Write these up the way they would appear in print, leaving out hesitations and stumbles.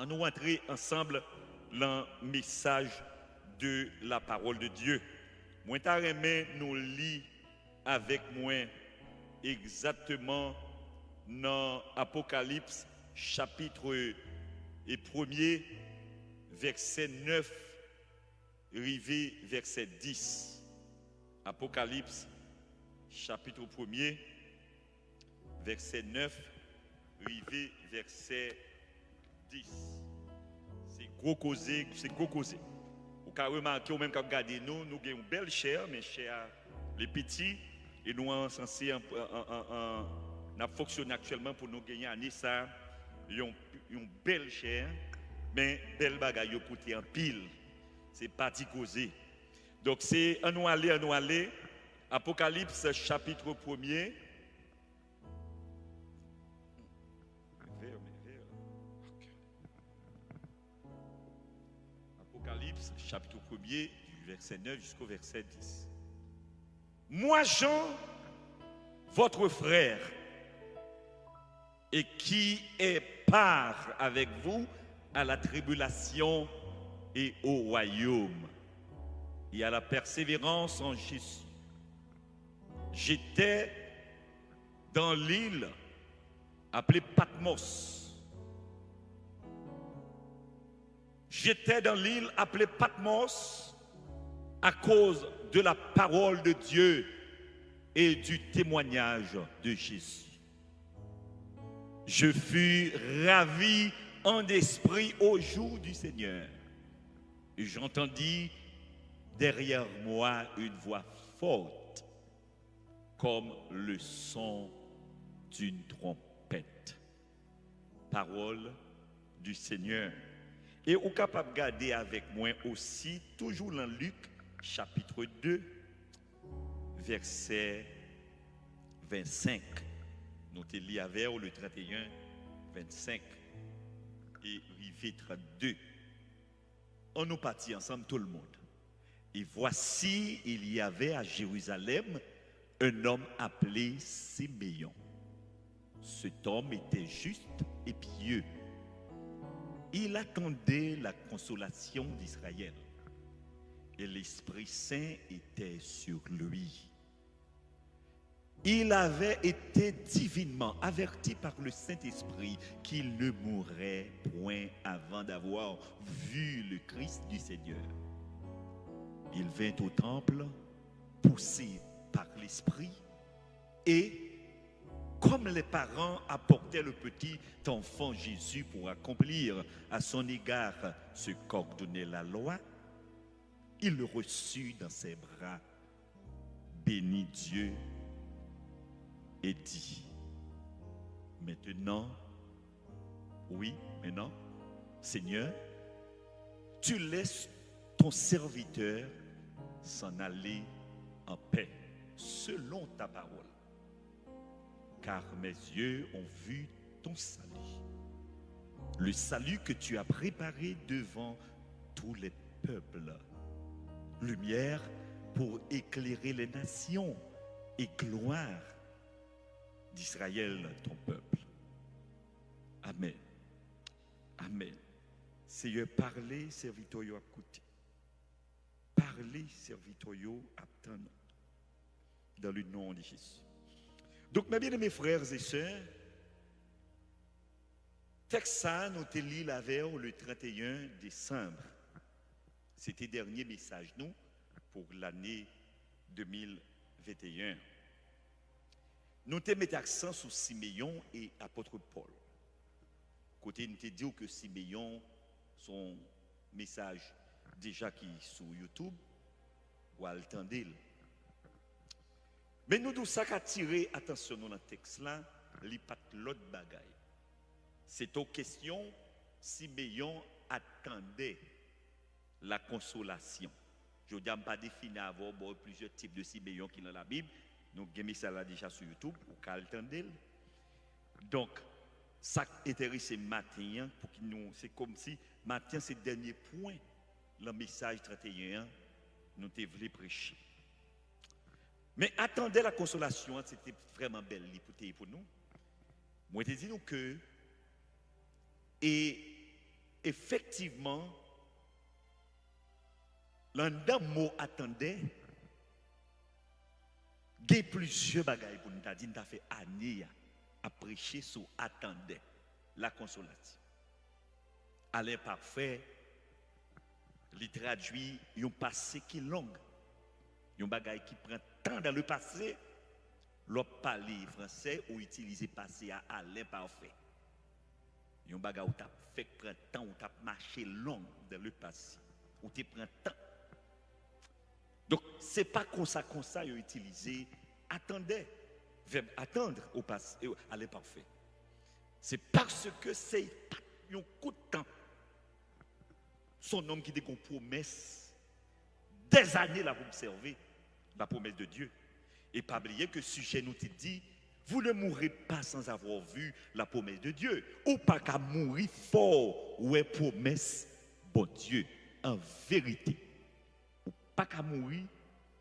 On nous entrer ensemble dans le message de la parole de Dieu. Moi, t'as aimé nous lire avec moi exactement dans Apocalypse chapitre 1er, verset 9, rivé verset 10. Apocalypse chapitre 1er, verset 9, rivé verset 10. C'est gros causé, c'est gros causé. Vous avez remarqué, ou même quand vous regardez nous avons une belle chair, mais chair, les petits, et nous sommes censés fonctionner actuellement pour nous gagner année ça, une belle chair, mais belle bagaille pour en pile. C'est parti causé. Donc c'est à nous aller. Apocalypse chapitre 1er. Apocalypse chapitre 1er, du verset 9 jusqu'au verset 10. Moi, Jean, votre frère, et qui est part avec vous à la tribulation et au royaume, et à la persévérance en Jésus. J'étais dans l'île appelée Patmos. J'étais dans l'île appelée Patmos à cause de la parole de Dieu et du témoignage de Jésus. Je fus ravi en esprit au jour du Seigneur. Et j'entendis derrière moi une voix forte, comme le son d'une trompette. Parole du Seigneur. Et vous êtes capable de garder avec moi aussi, toujours dans Luc, chapitre 2, verset 25. Nous te lisons avec le 31, 25 et rivé 32. On nous partit ensemble tout le monde. Et voici, il y avait à Jérusalem un homme appelé Siméon. Cet homme était juste et pieux. Il attendait la consolation d'Israël. Et l'Esprit Saint était sur lui. Il avait été divinement averti par le Saint-Esprit qu'il ne mourrait point avant d'avoir vu le Christ du Seigneur. Il vint au temple, poussé par l'Esprit, et comme les parents apportaient le petit enfant Jésus pour accomplir à son égard ce qu'ordonnait la loi, il le reçut dans ses bras, bénit Dieu et dit: maintenant, Seigneur, tu laisses ton serviteur s'en aller en paix, selon ta parole. Car mes yeux ont vu ton salut, le salut que tu as préparé devant tous les peuples, lumière pour éclairer les nations et gloire d'Israël, ton peuple. Amen. Amen. Seigneur, parlez, serviteur yo écouté. Parlez, serviteur yo attendre. Dans le nom de Jésus. Donc, mes bien-aimés frères et sœurs, texte ça, nous te lit la veille le 31 décembre. C'était le dernier message, nous, pour l'année 2021. Nous te mettons accent sur Siméon et apôtre Paul. Côté, nous te dit que Siméon, son message déjà qui est sur YouTube, ou à l'entendre. Mais nous, ça qui a attiré attention dans le texte là, il n'y a pas l'autre bagaille. C'est aux questions, Siméon attendait la consolation. Je ne dis pas définir avoir plusieurs types de Siméon qui sont dans la Bible. Nous avons ça là déjà sur YouTube, pour qu'elle attendait. Donc, ça intéresse matin, pour que nous, c'est comme si matin, c'est le dernier point, le message 31, nous devons prêcher. Mais attendez la consolation, c'était vraiment belle pour nous. Moi, je dis nous que, et effectivement, l'un mot attendait, il y a plusieurs bagailles pour nous dire, nous avons fait année à prêcher sur attendait la consolation. À l'imparfait, il traduit un passé qui est long. Un bagaille qui prend temps dans le passé, l'autre parler français ou utiliser passé à l'imparfait. Un bagaille où tu as fait prendre temps, où tu as marché long dans le passé, où tu prends temps. Donc, ce n'est pas comme ça il a utilisé attendait, verbe attendre au passé, à l'imparfait. C'est parce que c'est un coup de temps. Son homme qui dit qu'on promesse des années là pour observer la promesse de Dieu. Et pas oublier que sujet nous dit, vous ne mourrez pas sans avoir vu la promesse de Dieu. Ou pas qu'à mourir fort, ou est promesse, bon Dieu, en vérité. Ou pas qu'à mourir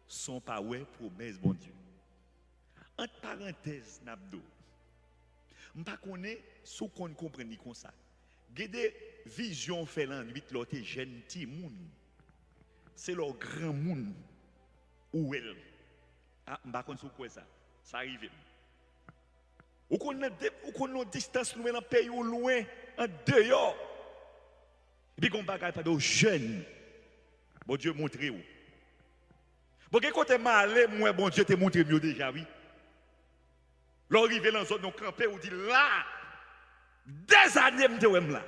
sans pas ouais promesse, bon Dieu. Entre parenthèses, Nabdo, je ne sais pas si on comprend comme ça. Il y a des visions faites en nuit, l'autre jeune petit monde. C'est leur grand monde. Ou elle. Ah, je ne sais pas si quoi ça. Ça arrive. Ou qu'on a une distance nous dans le pays ou loin, en dehors. Et puis qu'on bagaille pas de jeunes. Bon Dieu montre où. Bon, quand tu es malé, moi, bon Dieu te montre mieux déjà, oui. L'arrivée dans la zone, nous camper, on dit là, des années, je suis là.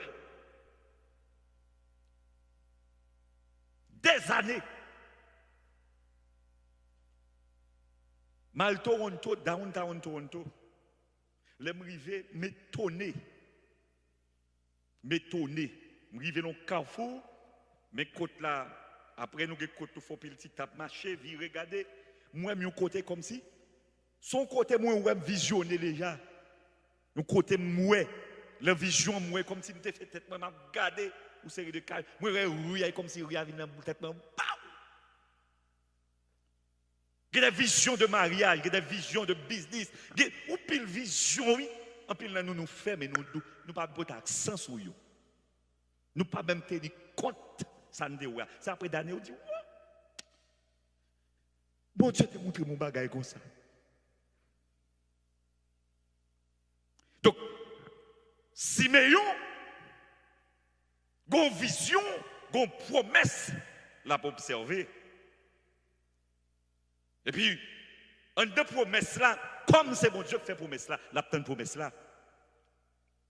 Des années. Mal Toronto, downtown Toronto. Les m'rivé m'étonné. M'rivé dans le carrefour, mais côté là, après nous, côté tout faut petit tape marché, vi regarder, moi, mon côté comme si. Son côté, moi, ouais, visionner les gens. Mon côté, moi, la vision, moi, comme si je fait tête, moi, m'a regardé, ou série de cas, moi, ouais, comme si rien vient dans tête, moi, il y a des visions de mariage, il y a des visions de business, il y a une pile vision, oui. En pile, là, nous faisons, mais nous ne pas mettre accent sur eux. Nous ne pas même tenir compte, ça nous dit, c'est après d'années, on dit, bon Dieu te montre mon bagage comme ça. Donc, Siméon, une vision, une promesse, là pour observer. Et puis, en deux promesses là, comme c'est mon Dieu qui fait promesse là, la petite promesse là.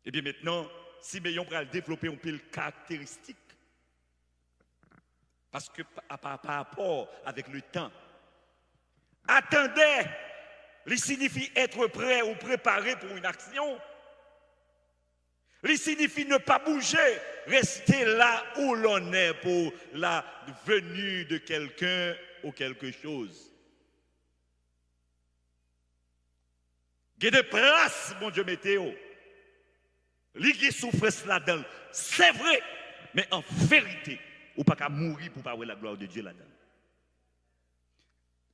Et bien maintenant, Siméon va développer un peu de caractéristiques. Parce que par rapport avec le temps, attendez, il signifie être prêt ou préparé pour une action. Il signifie ne pas bouger, rester là où l'on est pour la venue de quelqu'un ou quelque chose. Il y a des places, mon Dieu, météo. Il y a souffrance là-dedans. C'est vrai, mais en vérité, ou pas qu'à mourir pour pas voir la gloire de Dieu là-dedans.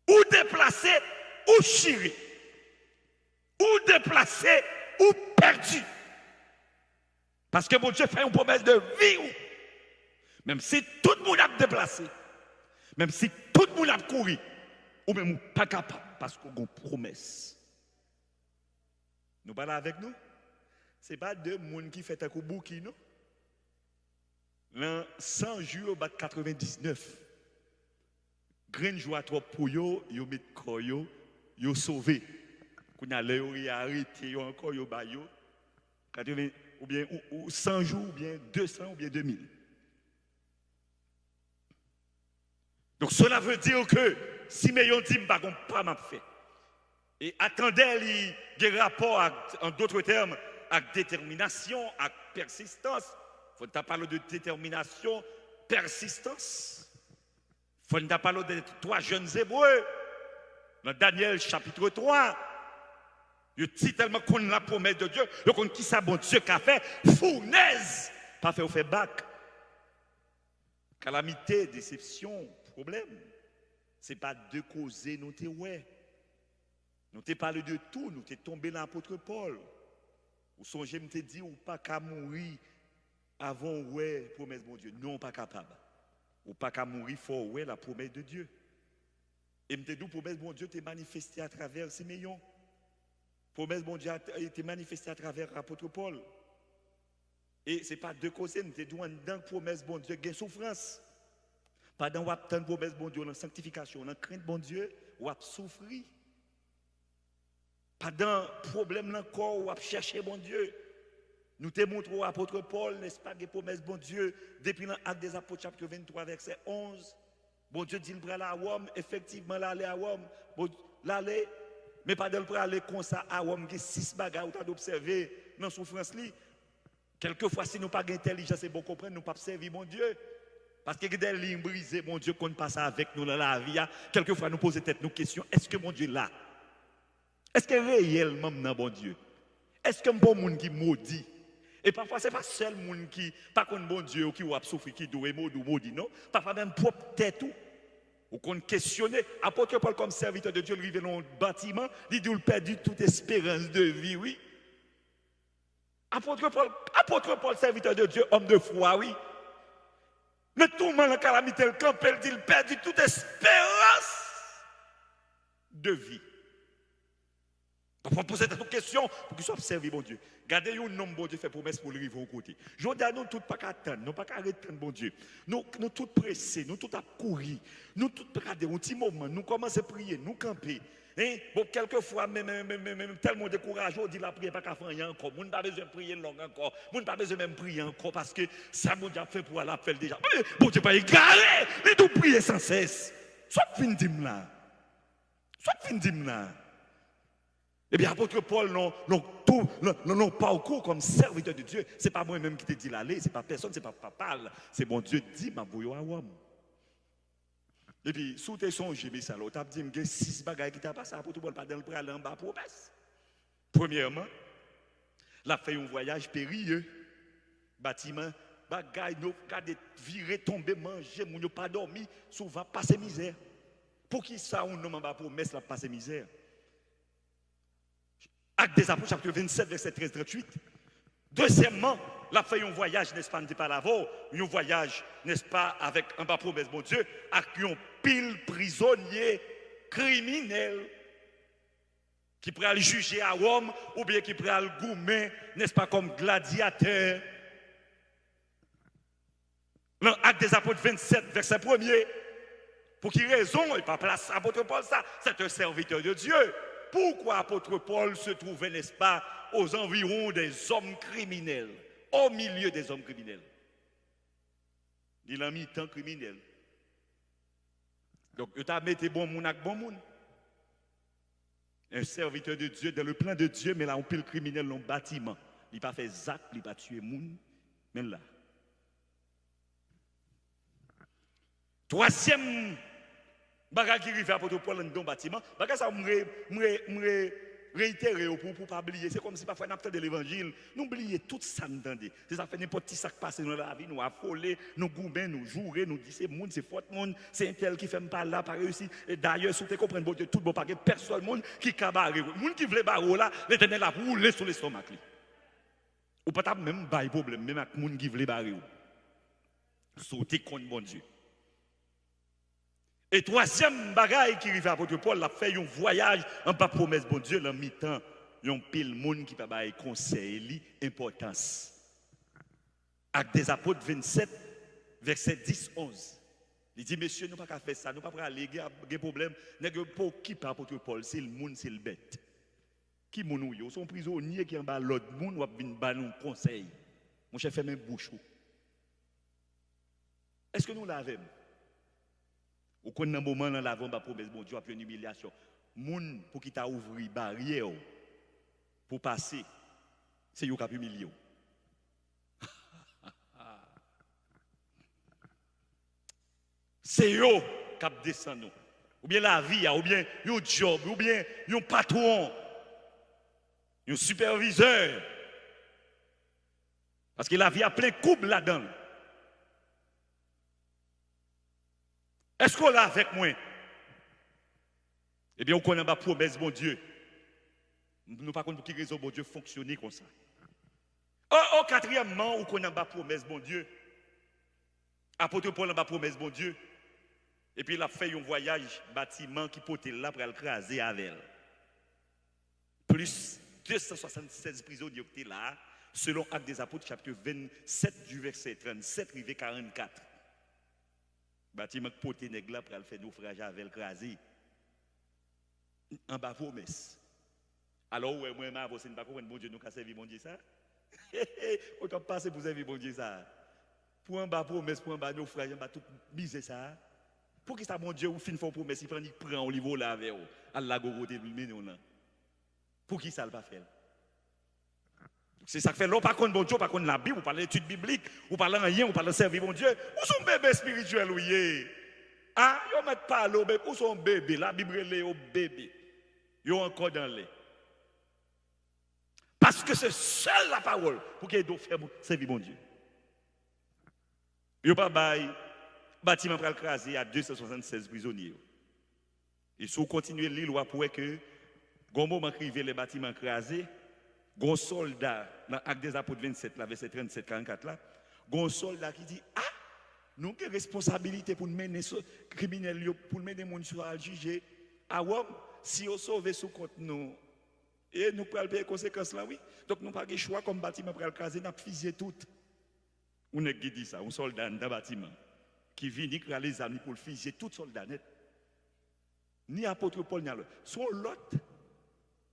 Ou déplacé, ou chiré. Ou déplacé, ou perdu. Parce que mon Dieu fait une promesse de vie. Même si tout le monde a déplacé, même si tout le monde a couru, ou même pas capable, parce qu'on a une promesse. Nous parlons avec nous. Ce n'est pas deux personnes qui font un coup bouki, non? Dans 100 jours, au bas de 99. Grain joie trop pour eux, ils mettent quoi, ils sauvé. Quand ils arrêté encore, ils baillent. Ou bien 100 jours, ou bien 200, ou bien 2000. Donc cela veut dire que si Siméon dit, je ne pas m'a fait. Et attendez, il y a un rapport, en d'autres termes, avec détermination, avec persistance. Il faut parler de détermination, persistance. Il faut parler de 3 jeunes Hébreux. Dans Daniel chapitre 3, il dit tellement qu'on a la promesse de Dieu, qu'on qui ça bon Dieu qu'a fait, fournaise, pas fait au fait bac. Calamité, déception, problème. Ce n'est pas de causer nous te ouais. Nous te parlé de tout, nous te tombé dans l'apôtre Paul. Ou songez me te dit ou pas qu'à mourir avant ouais promesse bon Dieu, non pas capable. Ou pas qu'à mourir fort ouais la promesse de Dieu. Et me dit promesse bon Dieu t'est manifestée à travers Siméon. Promesse bon Dieu a été manifestée à travers l'apôtre Paul. Et ce n'est pas deux causes, nous te disons dans promesse bon Dieu, il y a souffrance. Pas dans la promesse bon Dieu, dans la sanctification, dans la crainte bon Dieu, ou a souffrir. Pas dans problème dans le corps, ou a chercher bon Dieu. Nous te montrons l'apôtre Paul, n'est-ce pas, des promesses bon Dieu, depuis l'Acte des Apôtres, chapitre 23, verset 11. Bon Dieu dit qu'il va aller à Rome, effectivement, l'aller à Rome, bon, l'aller, mais pas de le aller comme ça à Rome, il y a 6 bagages où d'observer dans la souffrance. Quelquefois, si nous n'avons pas d'intelligence et bon comprendre, nous ne pouvons pas servir mon Dieu. Parce que des lignes brisées, mon Dieu, qu'on passe avec nous dans la vie, quelquefois nous posons tête nos questions. Est-ce que mon Dieu est là? Est-ce que réellement, non, bon Dieu? Est-ce que bon monde qui maudit? Et parfois, ce n'est pas seul monde qui, pas contre bon Dieu, qui a souffert, qui doit maudit, non? Parfois, même propre tête, ou qu'on questionne. Apôtre Paul, comme serviteur de Dieu, il arrive dans le bâtiment, il dit qu'il a perdu toute espérance de vie, oui. Apôtre Paul, serviteur de Dieu, homme de foi, oui. Mais tout le monde, la calamité, le camp, il dit qu'il a perdu toute espérance de vie. Donc, poser cette question pour qu'il soit observé, bon Dieu. Gardez un homme, bon Dieu, fait promesse pour le rive au côté. Je dis à nous, tous pas qu'à attendre, nous pas qu'à arrêter, bon Dieu. Nous tous pressés, nous tous à courir. Nous tous regarder un petit moment, nous commençons à prier, nous camper. Hein? Bon, quelquefois, même tellement découragé, on dit la prière pas qu'à faire encore. Nous n'avons pas besoin de prier long encore. Nous n'avons pas besoin même de prier encore parce que ça, bon Dieu, a fait pour aller faire déjà. Bon Dieu, pas égaré, mais tout prier sans cesse. Soit fin dim là. Eh bien, apôtre Paul, non, parcours comme serviteur de Dieu, ce n'est pas moi-même qui te dit l'aller, ce n'est pas personne, ce n'est pas papa, c'est bon Dieu dit, ma bouillon à Rome. Et puis, sous tes songes, mais ça, tu as dit, il y a 6 bagages qui t'ont passé, apôtre Paul, pas dans le prêt en bas, promesse. Premièrement, la fait un voyage périlleux, bâtiment, bagaille, nous, garder, virer, tomber, manger, nous n'avons pas dormi, souvent passer misère. Pour qui ça, on n'a pas promesse, la passer misère? Acte des Apôtres, chapitre 27, verset 13-38. Deuxièmement, la fait un voyage, n'est-ce pas, pas l'avant, un voyage, n'est-ce pas, avec un bas promesse, bon Dieu, avec un pile prisonnier criminel qui pourrait le juger à Rome ou bien qui pourrait le goumer, n'est-ce pas, comme gladiateur. Dans Acte des Apôtres 27, verset 1er, pour qui raison, et pas place apôtre Paul, ça, c'est un serviteur de Dieu. Pourquoi apôtre Paul se trouvait, n'est-ce pas, aux environs des hommes criminels, au milieu des hommes criminels? Il a mis tant criminel. Donc, il a mis bon moun avec bon moun. Un serviteur de Dieu, dans le plan de Dieu, mais là, on peut le criminel dans le bâtiment. Il n'a pas fait Zach, il n'a pas tué moun, mais là. Troisième bagage qui arrive à apôtre Paul dans le bâtiment, bagage ça me réitérer pour ne pas oublier. C'est comme si parfois nous de l'évangile, nous oublions tout ça nous entendons. C'est ça fait n'importe qui ça passe dans la vie, nous affoler, nous goumer, nous jouer, nous dire c'est monde, c'est faute monde, c'est un tel qui fait pas là, pas réussi. Et d'ailleurs, si vous comprenez bon Dieu, tout bon pas personne monde qui cabaret. Monde qui veut barreau là, l'Éternel a roulé sur l'estomac. Ou pas même pas de problème, même avec monde qui veut barrer. Sauter contre bon Dieu. Et troisième bagaille qui arrive à apôtre Paul, a fait un voyage en pas promesse bon Dieu, en mi-temps, un pile monde qui peut bailler conseil, importance. Acte des Apôtres 27, verset 10-11. Il dit, monsieur, nous ne pouvons pas faire ça, nous ne pouvons pas aller, il y a des problèmes. Pour qui par apôtre Paul, c'est le monde, c'est le bête. Qui moun yo, son prisonnier qui en bas l'autre monde, ou vinn ba nous conseil. Mon chef fait même bouche. Est-ce que nous l'avons? Ou qu'on a un moment dans l'avant, bah promesse, bon Dieu a fait une humiliation. Moun pour qui t'a ouvert barrière pour passer, c'est yo qui a humilié. C'est yo qui a descendu. Ou bien la vie, ou bien un job, ou bien un patron, un superviseur. Parce que la vie a plein de couple là-dedans. Est-ce qu'on l'a avec moi? Eh bien, on connaît ma promesse, bon Dieu. Nous ne pas pour qui raison, bon Dieu, fonctionner comme ça. Quatrièmement, on connaît pas promesse, bon Dieu. Apôtre Paul n'a pas promesse, bon Dieu. Et puis il a fait un voyage, bâtiment qui portait là pour écraser avec elle. Plus 276 prisonniers qui étaient là, selon Actes des Apôtres, chapitre 27, du verset 37, rivé 44. Bâtiment qui portait là pour faire naufrage avec écrasé. En bas promesse. Alors, ouais, moi, je ne sais pas comment bon Dieu nous a servi, bon Dieu, ça. Autant passer pour servir, bon Dieu, ça. Pour un bas promesse, pour un bas naufrage, un bas tout misé, ça. Pour qui ça, mon Dieu, ou fin font promesse, il prend au niveau là avec vous. Allah gogote nous. Pour qui ça le pas fait? C'est ça que fait. Là, par contre, bon Dieu, par contre, la Bible, vous parlez d'études bibliques, vous parlez rien, vous parlez de servir, bon Dieu. Où sont bébés spirituels, oui? Ah, ils ne mettent pas l'eau, où sont bébés? La Bible est au bébé. Ils sont encore dans les. Parce que c'est seule la parole pour qu'ils doivent faire servir, bon Dieu. Ils n'ont pas bail. Bâtiment pour écraser à 276 prisonniers. Et si vous continuez l'île, vous pouvez que, au moment où les bâtiments écrasés, un soldat, dans l'acte des apôtres 27, là, verset 37-44, là, un soldat qui dit, ah, nous avons une responsabilité pour mener les criminels, pour mener les gens à juger. Ah, ouais, si on sauve sous compte nous, et nous pouvons payer les conséquences là, oui. Donc nous n'avons pas de choix comme bâtiment pour écraser, nous avons fusillé tout. On a dit ça, un soldat dans le bâtiment qui vient écraser les amis pour le fusiller tout soldat net. Ni apôtre Paul, ni l'autre. Soit l'autre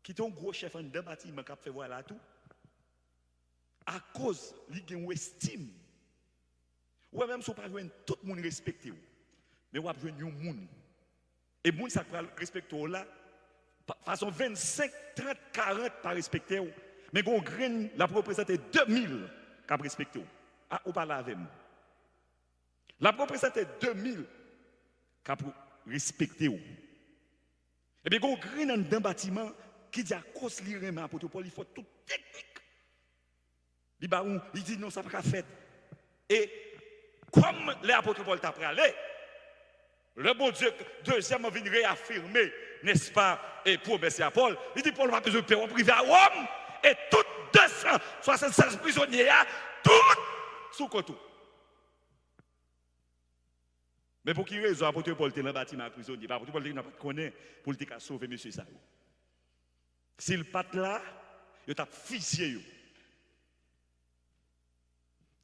qui est un gros chef dans le bâtiment qui a fait voilà tout. À cause de une estime. Ou même si vous ne pouvez pas tout le monde respecter. Mais vous avez besoin de monde. Et monde ça va respecter là. Façon 25, 30, 40 pas respecter. Mais vous avez la représenter 2000 qui respecter. Ah, ou pas là avec moi. La représenter 2000 qui respecter. Et bien, vous avez dans un bâtiment qui dit à cause de l'irrément, il faut toute technique. Il dit non, ça ne va pas faire. Et comme l'apôtre Paul t'a parlé, le bon Dieu, deuxièmement, vient réaffirmer, n'est-ce pas, et promesse à Paul, il dit Paul va besoin de paix privé à Rome, et toutes 276 prisonniers, toutes sous côté. Mais pour qui raison, l'apôtre Paul était dans le bâtiment prisonnier, l'apôtre Paul n'a pas de connaître pour sauver M. Sao. S'il pas là, il t'a fusillé.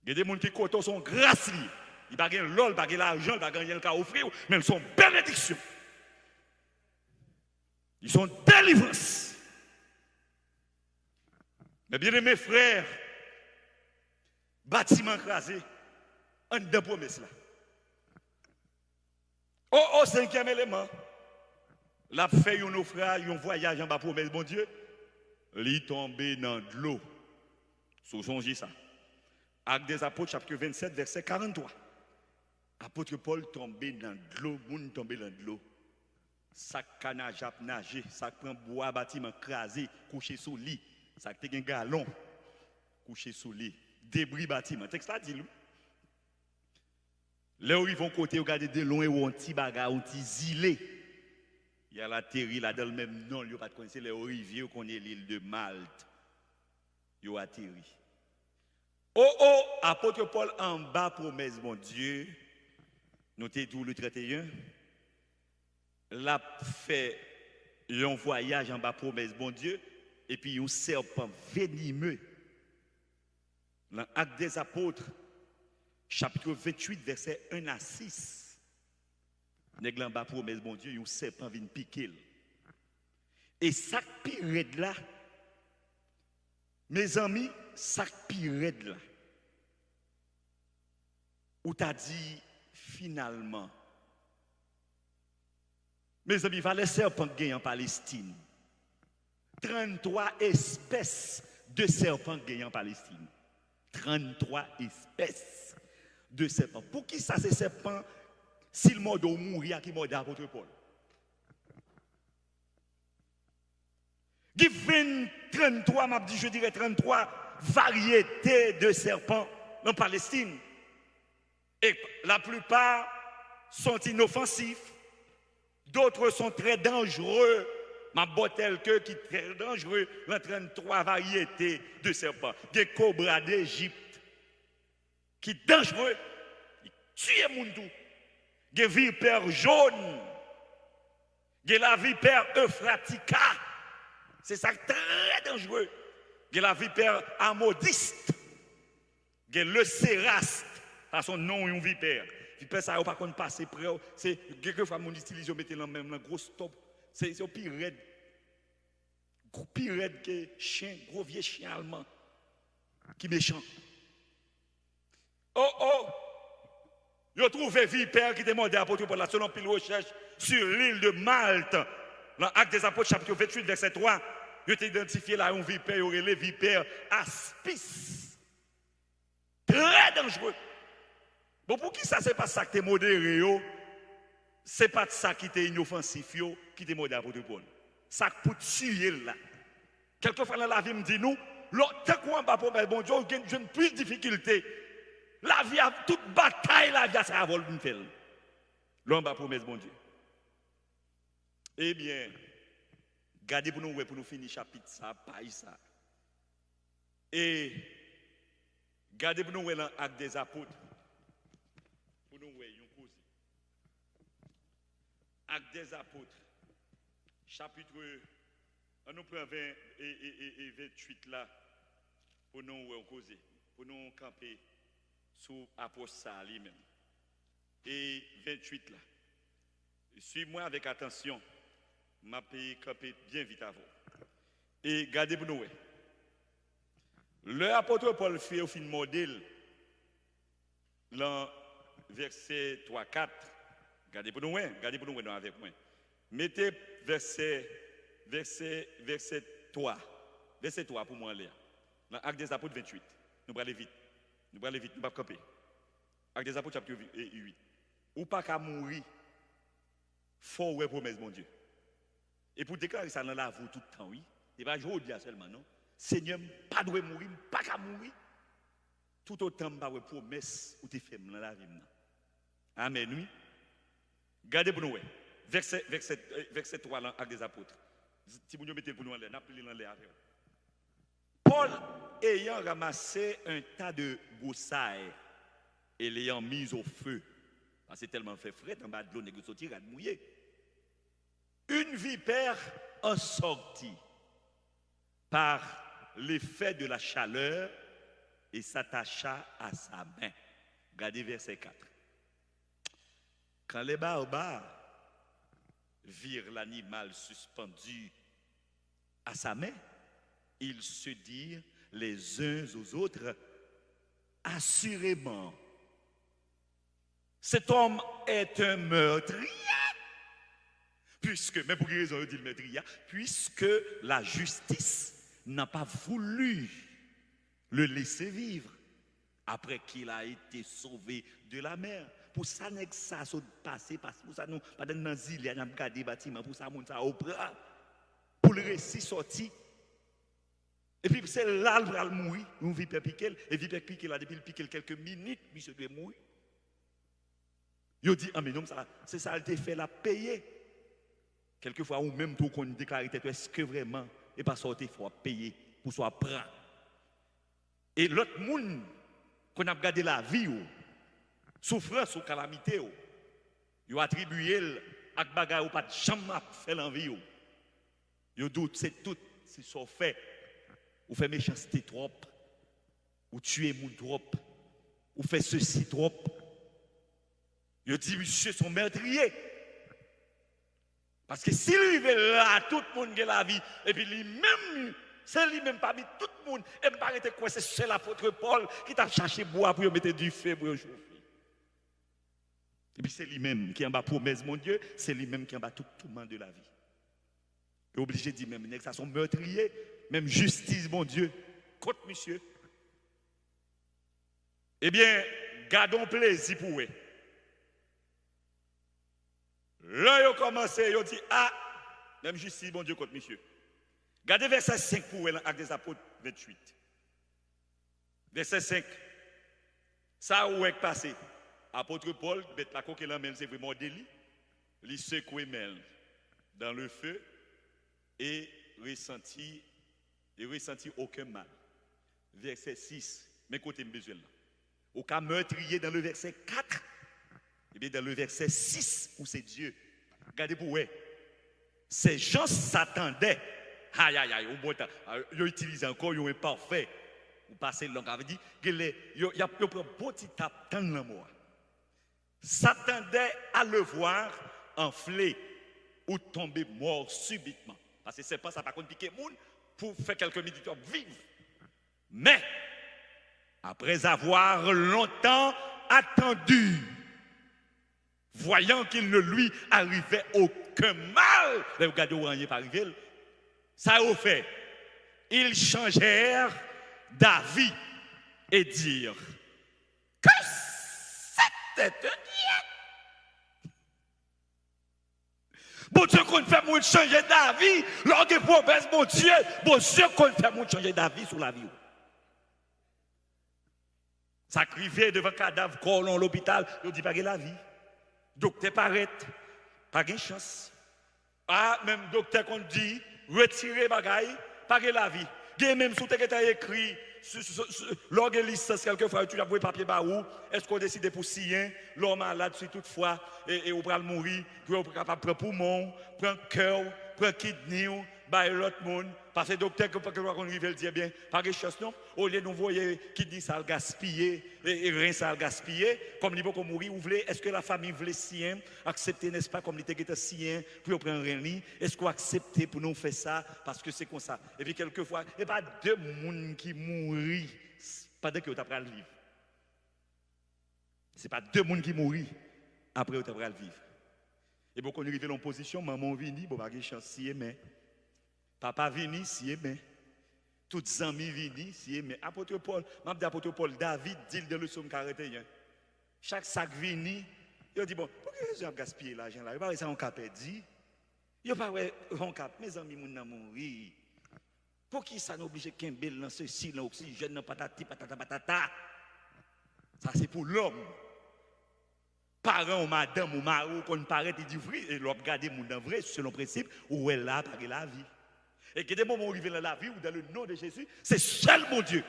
Il y a des gens qui côté sont grâce. Ils n'ont pas l'or, ils n'ont pas l'argent, ils n'ont pas rien à offrir, mais ils sont bénédictions. Ils sont délivrance. Mais bien aimés frères, bâtiment écrasé, un de promesses là. Cinquième élément, la fait un naufrage, un voyage en bas promesse, bon Dieu, il tombé dans de l'eau. Songez ça. Actes des Apôtres, chapitre 27, verset 43. Apôtre Paul tombé dans de l'eau, moun tombé dans de l'eau. Sac canage à nager, sac prend bois, bâtiment crasé, couché sous lit. Sac te un galon, couché sous lit. Débris bâtiment. Texte là dit lui. Là où ils vont côté, regarder de loin ou un petit bagarre, un petit zilé. Il y a la terre là dans le même nom, il n'y a pas de connaissance, les rivières qu'on est l'île de Malte. Il y a atterri. Apôtre Paul en bas, promesse, mon Dieu. Notez tout le 31. L'a fait un voyage en bas, promesse, bon Dieu. Et puis un serpent venimeux. Dans l'Acte des Apôtres, chapitre 28, verset 1 à 6. Nèg en bas, promesse, bon Dieu, un serpent vient piquer. Et ça pire là. Mes amis, ça pire là. Ou t'as dit finalement, mes amis, il va les serpents gagner en Palestine. 33 espèces de serpents gagner en Palestine. 33 espèces de serpents. Pour qui ça, ces serpents, s'ils mordent ou mourir, qui mordent apôtre Paul? Il y a 33, je dirais 33 variétés de serpents en Palestine. Et la plupart sont inoffensifs, d'autres sont très dangereux. Ma botte que qui est très dangereux, l'entraîne 3 variétés de serpents. Des cobras d'Égypte qui est dangereux, qui tue moun tout. Des vipères jaunes, des la vipère Euphratica. C'est ça très dangereux. Des la vipère amodiste, des le séraste, par son nom une vipère. Vipère ça pas qu'on passe près, c'est quelquefois mon utilise mettre dans même un gros stop. C'est au pire raide. Pire raide que chien, gros vieux chien allemand qui méchant. Oh, yo trouvé vipère qui demandait à l'apôtre Paul selon pile recherche sur l'île de Malte. Dans Actes des Apôtres chapitre 28 verset 3, yo t'ai identifié là un vipère, yo relé vipère aspis. Très dangereux. Bon pour qui ça c'est pas ça que t'es modéré yo? C'est pas ça qui t'est inoffensif yo, qui t'est modéré à l'apôtre Paul. Ça pour tuer là. Quelquefois dans la vie me dit nous, tant qu'on va pour bon Dieu, j'ai plus de difficultés. La vie a toute bataille, la vie a sa vol nous fait. L'homme va promesse bon Dieu. Eh bien, gardez pour nous finir chapitre ça, paille ça. Et gardez pour nous dans Actes des Apôtres. Pour nous une cause. Actes des Apôtres. Chapitre, on nous prend 20 et 28 là, pour nous causer, pour nous camper sous l'apôtre lui-même. Et 28 là. Suis-moi avec attention, m'a camper bien vite avant. Et gardez pour nous. Le apôtre Paul fait au fin modèle, dans verset 3-4. Gardez pour nous avec moi. Mettez verset 3. Verset 3 pour moi là. Dans Actes des Apôtres 28. Nous allons aller vite. Nous allons aller vite, nous ne pouvons pas camper. Actes des Apôtres chapitre 8. Ou pas qu'à mourir, faut ouais promesse mon Dieu. Et pour déclarer ça dans la vie tout le temps, oui. Et pas aujourd'hui seulement, non. Seigneur, pas doit mourir, pas qu'à mourir. Tout autant pas ouais promesse ou te fait dans la vie. Amen, oui. Gardez pour nous, ouais. Verset 3 dans Actes des Apôtres. Si vous mettez pour nous en l'air, n'appelez dans l'air. Paul ayant ramassé un tas de broussailles et l'ayant mis au feu, parce que c'est tellement fait frais, en bas de l'eau, n'est sortir à mouiller. Une vipère en sortit par l'effet de la chaleur et s'attacha à sa main. Regardez verset 4. Quand les barbares virent l'animal suspendu à sa main, ils se dirent les uns aux autres, assurément, cet homme est un meurtrier. Puisque, mais pour quelle raison il dit le meurtrier? Puisque la justice n'a pas voulu le laisser vivre après qu'il a été sauvé de la mer. Pour ça, n'est que ça s'est passé, parce que pour ça, nous, pas dans les îles, nous avons gardé bâtiment, pour ça, nous avons opéra, pour le récit sorti. Et puis, c'est là, il va mourir, nous vivons piquer, et vivons piquer là, depuis le piquer quelques minutes, monsieur doit mourir. Il dit, ah, mais non, c'est ça, il a fait la payer. Quelquefois, ou même tout qu'on déclare, est-ce que vraiment, et pas sortir, il faut payer, pour soit prêt. Et l'autre monde, qu'on a gardé la vie, souffrance ou calamité, ils attribué à bagay ou pas de jamais fait l'envie. Ils doute, c'est tout, c'est ça fait. Ou fait méchanceté trop, ou tuer moun trop, ou fait ceci trop. Ils dit, monsieur, son meurtrier. Parce que s'il arrive là, tout le monde a la vie, et puis lui-même, c'est lui-même parmi tout le monde, et pas arrêter quoi, c'est l'apôtre Paul qui t'a cherché bois pour mettre du feu pour chauffer. Et puis c'est lui-même qui en bas promesse, mon Dieu, c'est lui-même qui en bas tout le monde de la vie. Il est obligé de dire même, ça son meurtrier, même justice, mon Dieu, contre monsieur. Eh bien, gardons plaisir pour eux. Là, ils ont commencé, ils ont dit, ah, même justice, mon Dieu, contre monsieur. Gardez verset 5 pour eux, dans Actes des Apôtres 28. Verset 5. Ça, où est passé? Apôtre Paul, bête la coquille en c'est vraiment délit. Il secoue même dans le feu et ressenti aucun mal. Verset 6, mais côté besoin là. Aucun meurtrier dans le verset 4, et bien dans le verset 6, où c'est Dieu. Regardez pour vous. Ces gens s'attendaient. Aïe, aïe, aïe, au bon temps. Ils utilisent encore, ils sont imparfaits. Vous passez le long, ça veut dire qu'ils prennent un bon petit tape dans le mot. S'attendaient à le voir enfler ou tomber mort subitement. Parce que c'est pas ça, par contre, piquer monde pour faire quelques minutes vivre. Mais, après avoir longtemps attendu, voyant qu'il ne lui arrivait aucun mal, vous regardez où il n'est pas arrivé, ça a fait. Ils changèrent d'avis et dirent que c'était un diable. Bon Dieu, qu'on fait mon changer d'avis, lors des promesses, bon Dieu, qu'on fait mon changer d'avis sur la vie. Ça crivait devant cadavre, colon, l'hôpital, il dit pas que la vie. Docteur paraît, pas de chance. Ah, même docteur qu'on dit, retirer bagaille, pas de la vie. Il même sous tes écrit, lors de licence, quelquefois, tu as vu papier baou, est-ce qu'on décide pour sien, l'homme malade, si toutefois, et on va mourir, puis on est capable de prendre poumon, prendre cœur, prendre kidney, bah l'autre monde, parce que le docteur, quand on arrive, il dit bien, pas de chance, non, au lieu de nous voir kidney, ça a gaspillé, et rein, ça a gaspillé, comme il faut mourir, vous voulez, est-ce que la famille voulait sien, accepter, n'est-ce pas, comme il était sien, pour prendre un lit, est-ce qu'on accepte pour nous faire ça, parce que c'est comme ça. Et puis, quelquefois, il n'y a pas deux personnes qui mourent pendant que vous avez le vivre. Ce n'est pas deux personnes qui mourent après vous avez le vivre. Et bon, quand on arrive en position, maman vini, bon, pas de chance, si mais. Papa vini, si mais. Toutes les amis vini, si mais. Apôtre Paul, même d'apôtre Paul, David dit dans le psaume 41. Chaque sac vini, il dit bon, pourquoi j'ai gaspillé l'argent là? Il pas ça on cap dit. Il pas on cap, mes amis moun nan mourir. Pour qui ça n'oblige qu'un bel dans ceci, dans l'oxygène, dans patati, patata, patata. Ça c'est pour l'homme. Parents ou madame ou mari, qu'on paraît, il dit vrai, et l'homme garde moun dans vrai, selon le principe, où elle a par la vie. Et que des moments où arrive dans la vie, ou dans le nom de Jésus, c'est seul mon Dieu.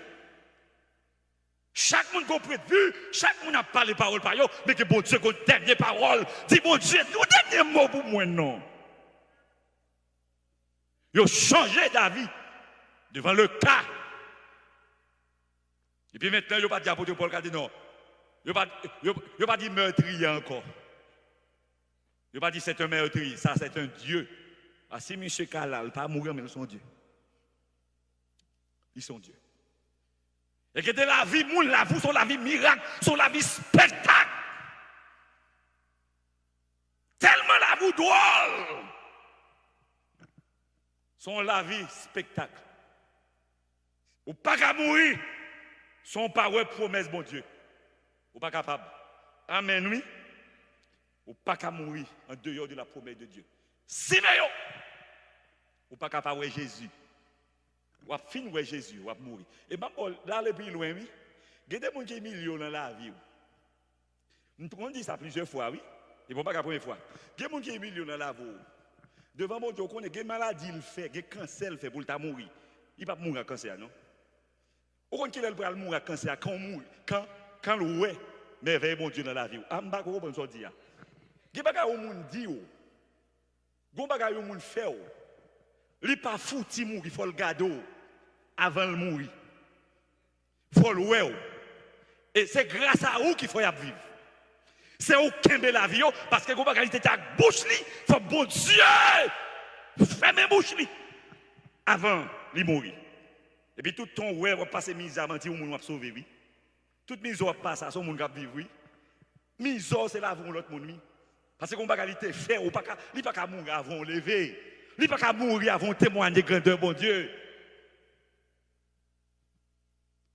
Chaque monde comprend vu, chaque monde a parlé parole par eux, mais que bon Dieu, qu'on dernière parole, dit bon Dieu, tout dernier mot pour moi, non. Ils ont changé d'avis devant le cas. Et puis maintenant, ils n'ont pas dit apôtre Paul, non. Ils n'ont pas dit meurtrier encore. Ils n'ont pas dit c'est un meurtrier, ça c'est un Dieu. Ah, si M. Kalal pas mourir, mais ils sont Dieu. Ils sont Dieu. Et que de la vie, moun la vous sont la vie miracle, sont la vie spectacle. Tellement la vous drôle. Sont la vie spectacle. Ou pas qu'à mourir, sont pas ouais promesse, bon Dieu. Ou pas capable. Amen, oui. Ou pas qu'à mourir en dehors de la promesse de Dieu. Siméon, ou pas capable de Jésus. Ou à fin de Jésus, ou à mourir. Et même là, le plus loin, oui. Il y a des gens qui ont millions dans la vie. On dit ça plusieurs fois, oui. Et pas la première fois. Il y a des gens qui ont millions dans la vie. Devant mon Dieu, on connaît des maladies, il fait, des cancers, il fait pour le mourir. Il ne va pas mourir à cancer, non? On connaît qu'il va mourir à cancer quand on mourit. Quand le ouais, mais veille mon Dieu dans la vie. Je ne sais pas comment on dit. Il y a des gens qui dit. Il y a des gens qui fait. Il n'est pas foutu mourir, il faut le garder avant de mourir. Il faut le voir. Et c'est grâce à vous qu'il faut y vivre. C'est au qui la vie, parce que vous avez été à bouche, il faut bon Dieu fermer bouche avant de mourir. Et puis tout ton ouais va passer mise à mentir, on va sauver. Oui. Toute mise va passer à son monde qui vivre. Oui. Mise c'est là avant l'autre monde. Parce que vous avez été fait, il ne peut pas mourir avant de lever. Il ne peut pas mourir avant de témoigner de grandeur, bon Dieu.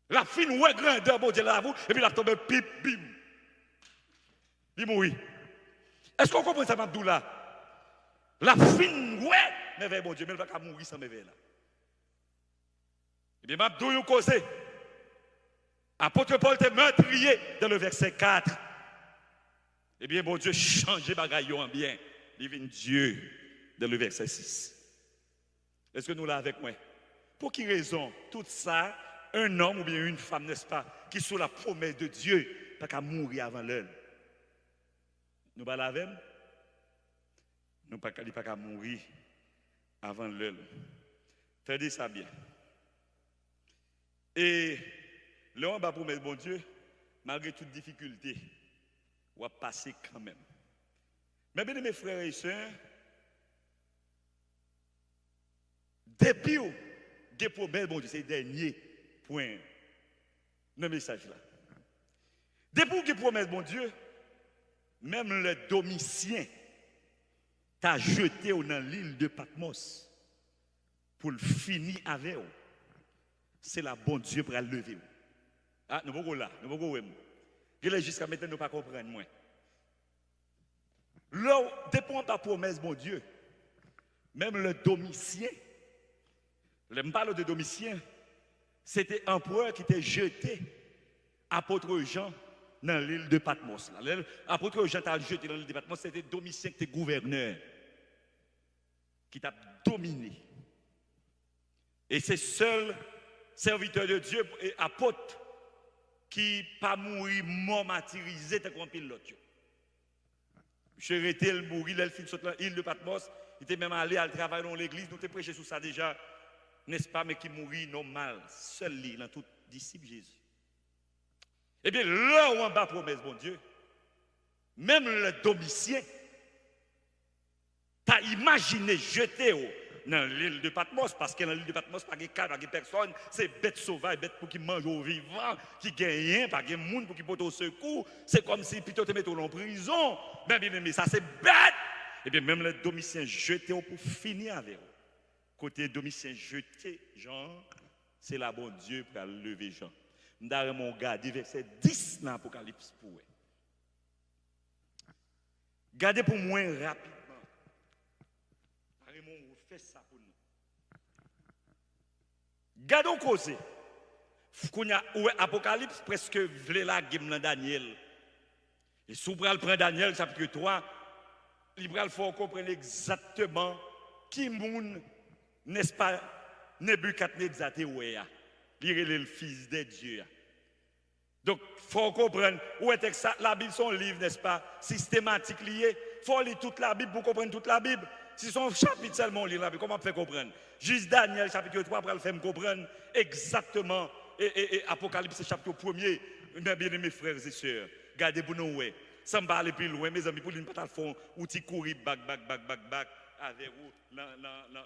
La fin, ouais, grandeur, bon Dieu, là, vous, et puis la tombe, pip, bim. Il mourit. Est-ce qu'on comprend ça, Mabdoula? La fin, ouais, mais bon Dieu, mais il ne peut pas mourir sans merveille là. Et bien, Mabdou, causé. Apôtre Paul était meurtrier dans le verset 4. Eh bien, bon Dieu, changez bagaille en bien. Il vient Dieu dans le verset 6. Est-ce que nous l'avons avec moi? Pour quelle raison? Tout ça, un homme ou bien une femme, n'est-ce pas, qui sous la promesse de Dieu, pas qu'à mourir avant l'heure. Nous pas l'avons? Nous pas qu'à mourir avant l'heure. Faites ça bien. Et là, on va promettre, bon Dieu, malgré toute difficulté, on va passer quand même. Mais bien, mes frères et sœurs, depuis des promesses, bon Dieu, c'est le dernier point dans le message là. Depuis des promesses, bon Dieu, même le Domitien t'a jeté dans l'île de Patmos pour le finir avec eux. C'est la bon Dieu pour le lever. Ah, nous ne là, nous ne pouvons pas. Jusqu'à maintenant, nous ne pas comprendre moins. Là, dépend de la promesse, bon Dieu. Même le Domitien, je parle de Domitien, c'était un empereur qui était jeté, apôtre Jean, dans l'île de Patmos. L'apôtre Jean t'a jeté dans l'île de Patmos, c'était Domitien qui était gouverneur, qui t'a dominé. Et c'est seul serviteur de Dieu et apôtre qui pas mourir mort martyrisé tant qu'on pile l'autre. Je suis le mourir, il fin sur l'île de Patmos, il était même allé à travailler dans l'église, nous t'ai prêché sur ça déjà, n'est-ce pas, mais qui mourit normal, seul lui, dans tout disciple Jésus. Eh bien, là où on bat promesse, bon Dieu, même le Domitien, t'as imaginé jeter dans l'île de Patmos, parce que dans l'île de Patmos, pas de cadre, pas de personne, c'est bête sauvage, bête pour qui mange au vivant, qui gagne, pas de monde pour qui porte au secours. C'est comme si plutôt te mettre en prison. Ben bien aimé, ça c'est bête. Et bien même le Domitien jeté pour finir avec eux. Côté Domitien jeté, Jean, c'est la bon Dieu pour lever Jean. Nous avons regardé verset 10 dans l'Apocalypse pour eux. Gardez pour moi rapidement. On fait ça pour nous. Gardons causé. Apocalypse presque vle la game dans Daniel. Et si vous prenez Daniel chapitre 3, il faut comprendre exactement qui moun, n'est-ce pas, Nebuchadnezzar il est le fils de Dieu. Donc, il faut comprendre où est ça. La Bible, son livre, n'est-ce pas, systématique lié. Il faut lire toute la Bible pour comprendre toute la Bible. Si son chapitre seulement lit la Bible, comment on fait comprendre? Juste Daniel, chapitre 3, pour le faire comprendre exactement. Et Apocalypse, chapitre 1er, mes bien-aimés frères et sœurs, gardez pour nous, sans me parler plus loin, mes amis, pour ne pas faire outil courir, back, avec vous,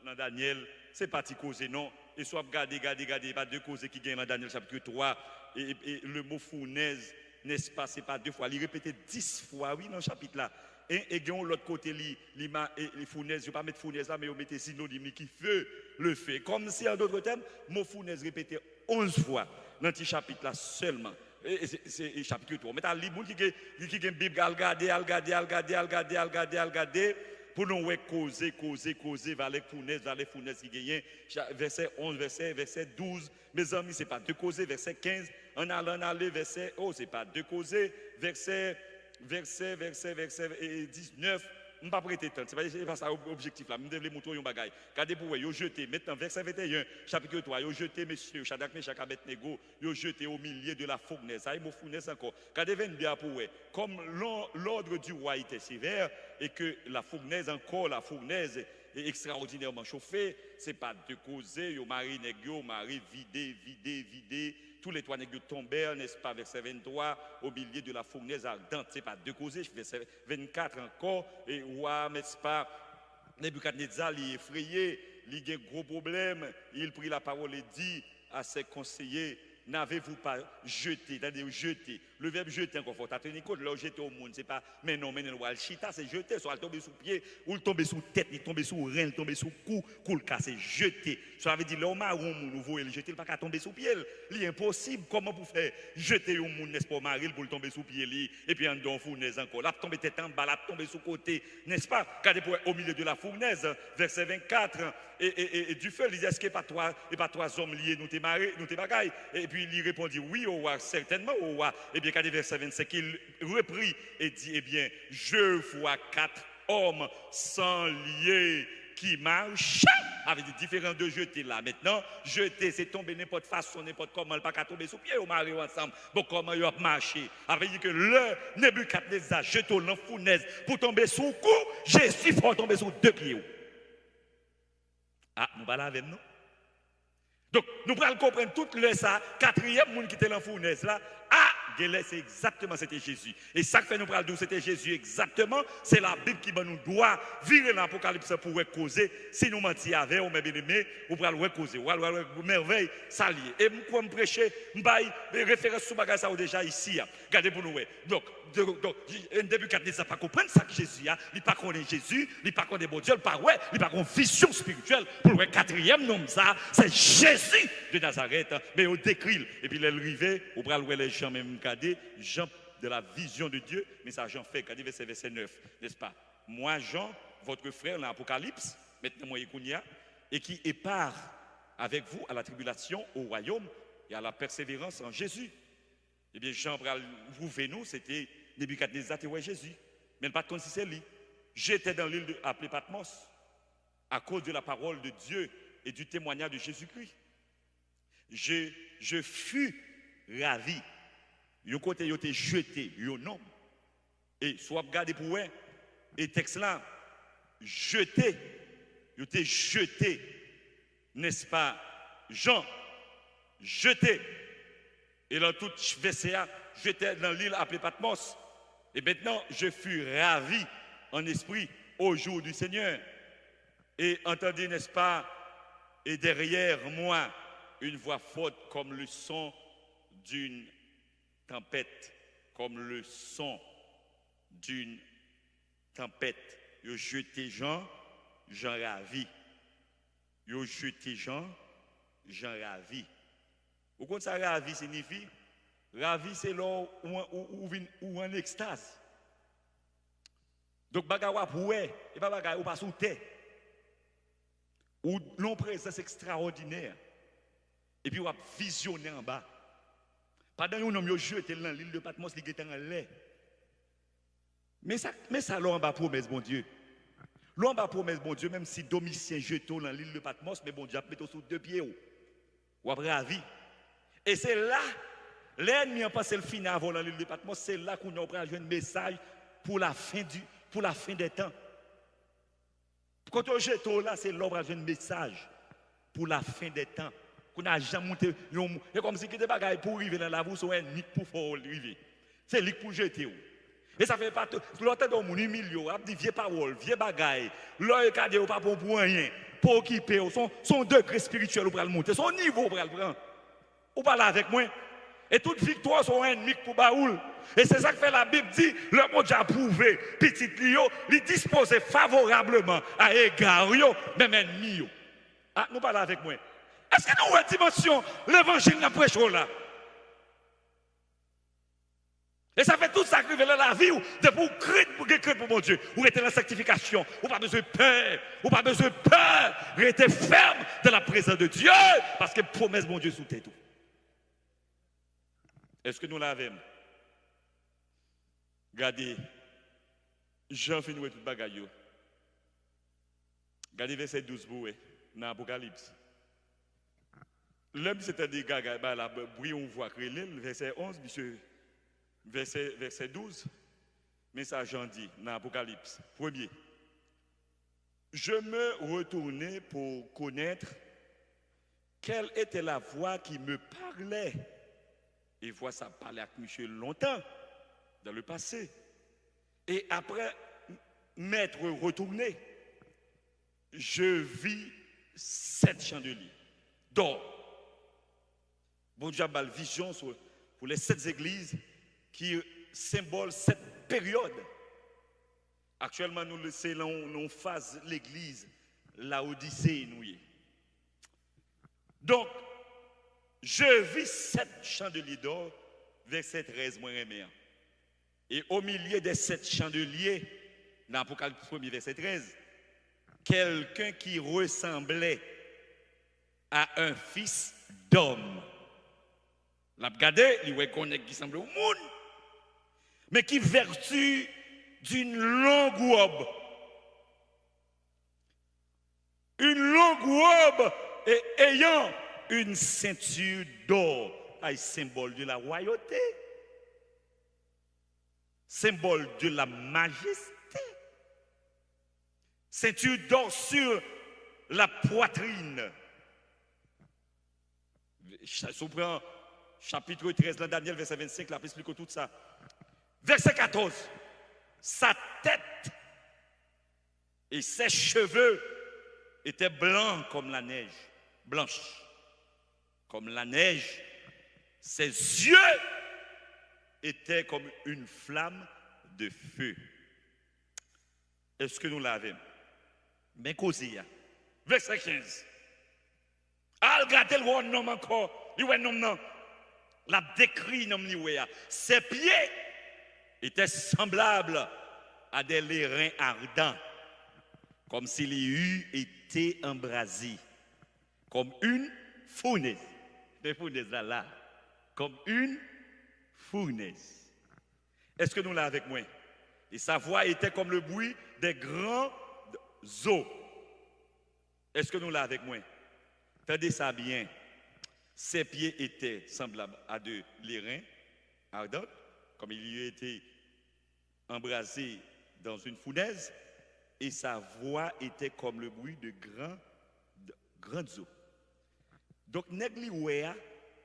dans Daniel, c'est pas de causer, non. Et soit garder, pas deux causes qui gagnent dans Daniel, chapitre 3, et le mot fournaise, n'est-ce pas, c'est pas deux fois, il répétait 10 fois, oui, dans le chapitre là. Et l'autre côté, les fournaises, je ne vais pas mettre fournaise là, mais on mettait synonyme qui feu, le feu. Comme si, en d'autres termes, mot fournaise répété 11 fois dans ce chapitre là seulement. C'est chapitre 3. Mais les gens qui ont une Bible, à regarder, pour nous causer, valet fournaise qui gagne. Verset 11, verset 12. Mes amis, ce n'est pas de causer, verset 15. En allant, verset, c'est pas de causer, verset 19, je ne vais pas prêter temps. Ce n'est pas ça l'objectif là. Je vais vous montrer un bagage. Regardez pour vous, jeté. Maintenant, verset 21, chapitre 3, vous jeté, messieurs, Shadrach, Meshach, Abednego, vous jeté au milieu de la fournaise. Ça y est, mon fournaise encore. Regardez bien pour vous. Comme l'ordre du roi était sévère et que la fournaise est extraordinairement chauffée, ce n'est pas de causer, vous mari négio, mari vidé. Tous les trois nègres tombèrent, n'est-ce pas, verset 23, au milieu de la fournaise ardente. Ce n'est pas de causer, verset 24 encore. Et roi, n'est-ce pas, Nebuchadnezzar, il est effrayé, il a un gros problème. Il prit la parole et dit à ses conseillers, n'avez-vous pas jeté, c'est-à-dire jeter. Le verbe jeter encore, il faut tenir compte, là, jeter au monde, c'est pas, mais non, chita, c'est jeter, soit tomber sous pied, ou le tomber sous tête, il tomber sous rein, il tomber sous cou, le cas, c'est jeter. Ça veut dire, là, on vous le jeter, il ne pas tomber sous pied. Il est impossible, comment vous faire jeter au monde, n'est-ce pas, mari, pour le tomber sous pied, et puis en don fournaise encore, là, tomber tête en bas, là, tomber sous côté, n'est-ce pas? Regardez au milieu de la fournaise, verset 24, et du feu, il dit, est-ce qu'il n'y a pas trois hommes liés, nous t'es bagailles? Et puis il répondit, oui, au roi, certainement, au roi. Et bien, regardez verset 25, il reprit et dit, eh bien, je vois 4 hommes sans lier qui marchent avec des différents de jeter là. Maintenant, jeter, c'est tomber n'importe façon, n'importe comment, pas qu'à tomber sous pied, au mari ensemble. Bon, comment il a marché. Avec dit que le Nebuchadnezzar jette dans la fournaise pour tomber sous le cou, Jésus faut tomber sous deux pieds. Ah, nous parlons avec nous. Donc, nous allons comprendre tout le ça, quatrième monde qui était dans la fournaise là. Ah, c'est exactement c'était Jésus. Et ça que fait nous parler d'où c'était Jésus exactement, c'est la Bible qui nous doit virer l'Apocalypse pour causer. Si nous mentions avec, ou bien aimé, ou pour le causer. Ou alors, merveille, ça lié. Et moi, je prêcher, je vais référence sur bagage ça déjà ici. Regardez pour nous. Donc, début 4 ça pas comprendre ça que Jésus a, il pas connaît Jésus, il pas connaît bon Dieu, il pas ouais, il pas une vision spirituelle pour le quatrième nom ça, c'est Jésus de Nazareth, mais au décrit et puis il est arrivé, au bras les gens même regarder Jean de la vision de Dieu, mais ça Jean fait regardez verset 9, n'est-ce pas? Moi Jean, votre frère dans l'Apocalypse, maintenant moi Yekounia, et qui est part avec vous à la tribulation au royaume et à la persévérance en Jésus. Eh bien, Jean, vous venez nous, c'était Nebuchadnezzar, c'était Jésus. Mais pas comme si c'est lui. J'étais dans l'île appelée Patmos à cause de la parole de Dieu et du témoignage de Jésus-Christ. Je fus ravi. Yon côté, yon était jeté, yon nom. Et soit regardez pour eux, et texte là, jeté, yon était jeté, n'est-ce pas, Jean, jeté. Et dans tout verset, j'étais dans l'île appelée Patmos. Et maintenant, je fus ravi en esprit au jour du Seigneur. Et entendez, n'est-ce pas, et derrière moi, une voix forte comme le son d'une tempête. Comme le son d'une tempête. Yo jeté Jean ravi. Yo jeté Jean ravi. Vous comprenez ça, ravi signifie? Ravi, c'est là où en extase. Donc, bagawa pour et pas bagawa ou pas sous terre. Ou l'on présence extraordinaire. Et puis, on va visionner en bas. Pendant que nous avons jeté dans l'île de Patmos, qui était en l'air. Mais ça, l'on va promesse, bon Dieu. L'on va promesse, bon Dieu, même si Domitien jette dans l'île de Patmos, mais bon Dieu, mettez sous deux pieds. Ou après ravi. Et c'est là, l'ennemi a passé le final avant l'île de Patmos, c'est là qu'on a joué un message pour la fin des temps. Quand on jette là, c'est là qu'on a joué un message pour la fin des temps. Qu'on a jamais monté, c'est comme si c'était des bagailles pour arriver dans la bourse, c'est un nick pour faire arriver. C'est lui pour jeter. Et ça fait pas tout. L'autre dans mon humilié, a dit vieux parole, vieux bagaille. L'autre cadé pas pour rien, pour occuper son degré spirituel pour le monter, son niveau pour le prendre. Ou pas là avec moi. Et toute victoire sont un ennemi pour Baoul. Et c'est ça que fait la Bible dit, le monde a prouvé, petit Lio, il dispose favorablement à égard, même ennemi. Ah, nous parlons avec moi. Est-ce que nous avons une dimension, l'évangile n'a prêché là? Et ça fait tout ça qui dans la vie, de pour craindre pour mon Dieu, ou rester dans la sanctification, ou pas besoin de peur, ou pas besoin de peur, rester ferme dans la présence de Dieu, parce que promesse mon Dieu sous tête. Est-ce que nous l'avons? Regardez, Jean finit tout bagaille. Regardez verset 12 pour dans l'Apocalypse. L'homme c'était des gaga, la bruit on voit créer verset 11, monsieur, verset 12. Mais ça Jean dit dans l'Apocalypse. Premier, je me retournai pour connaître quelle était la voix qui me parlait. Et voit ça parler avec monsieur longtemps, dans le passé. Et après m'être retourné, je vis 7 chandeliers d'or. Bon Dieu a une vision pour les 7 églises qui symbolent cette période. Actuellement, nous laissons phase l'église, la Odyssée, nous. Donc, je vis 7 chandeliers d'or, verset 13, moi remet. Et au milieu des 7 chandeliers, dans l'Apocalypse 1, verset 13, quelqu'un qui ressemblait à un fils d'homme. L'a regardé, il reconnaît qui semblait au monde, mais qui vertu d'une longue robe. une longue robe et ayant une ceinture d'or, un symbole de la royauté, symbole de la majesté. Ceinture d'or sur la poitrine. Si on prend chapitre 13, dans Daniel, verset 25, là, explique tout ça. Verset 14. Sa tête et ses cheveux étaient blancs comme la neige, blanche comme la neige. Ses yeux étaient comme une flamme de feu. Est-ce que nous l'avons? Mais causé. Verset 15. Al regardez le nom encore. Il ouais nom non. La décrit nom ni ouais. Ses pieds étaient semblables à des lérins ardents, comme s'il eût été embrasé, comme une fournaise. Des fournaises là, comme une fournaise. Est-ce que nous l'avons avec moi? Et sa voix était comme le bruit des grands eaux. Est-ce que nous l'avons avec moi? Tendez ça bien. Ses pieds étaient semblables à de lérins ardents, comme il y eût été embrasé dans une fournaise, et sa voix était comme le bruit de grandes eaux. Donc, Negliwea,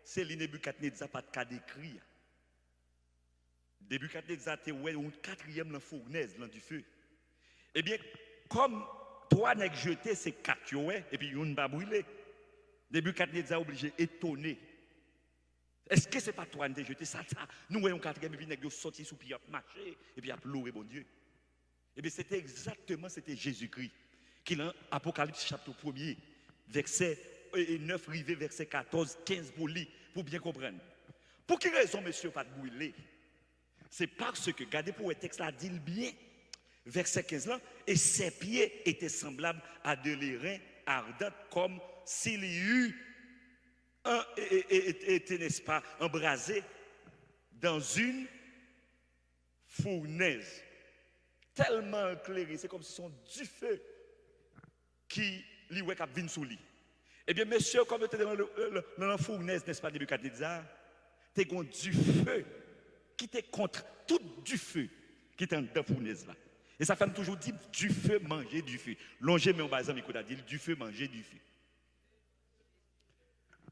c'est le Nebuchadnezzar pas de cas décrit. Nebuchadnezzar était un quatrième dans la fournaise, dans du feu. Eh bien, comme trois nègres jetés, c'est quatre, et puis une va brûler. Nebuchadnezzar obligé, étonné. Est-ce que ce n'est pas toi qui as jeté ça? Nous voyons quatrième, et puis nègres sortis sous pied, marché, et puis loué, bon Dieu. Eh bien, c'était Jésus-Christ qui, dans Apocalypse chapitre 1er, verset 9, rivé, verset 14, 15 pour lire, pour bien comprendre. Pour quelle raison, monsieur, pas de brûler? C'est parce que, regardez pour le texte là, dit bien, verset 15 là, et ses pieds étaient semblables à de lérins ardents, comme s'il y eût été, n'est-ce pas, embrasé dans une fournaise. Tellement éclairé, c'est comme si son du feu qui lui vient sous lui. Eh bien, monsieur, comme tu es dans la fournaise, n'est-ce pas, Nebuchadnezzar, tu es du feu qui t'est contre tout du feu qui est dans la fournaise là. Et ça fait toujours dire du feu, manger du feu. Longer, mais on va dire du feu, manger du feu.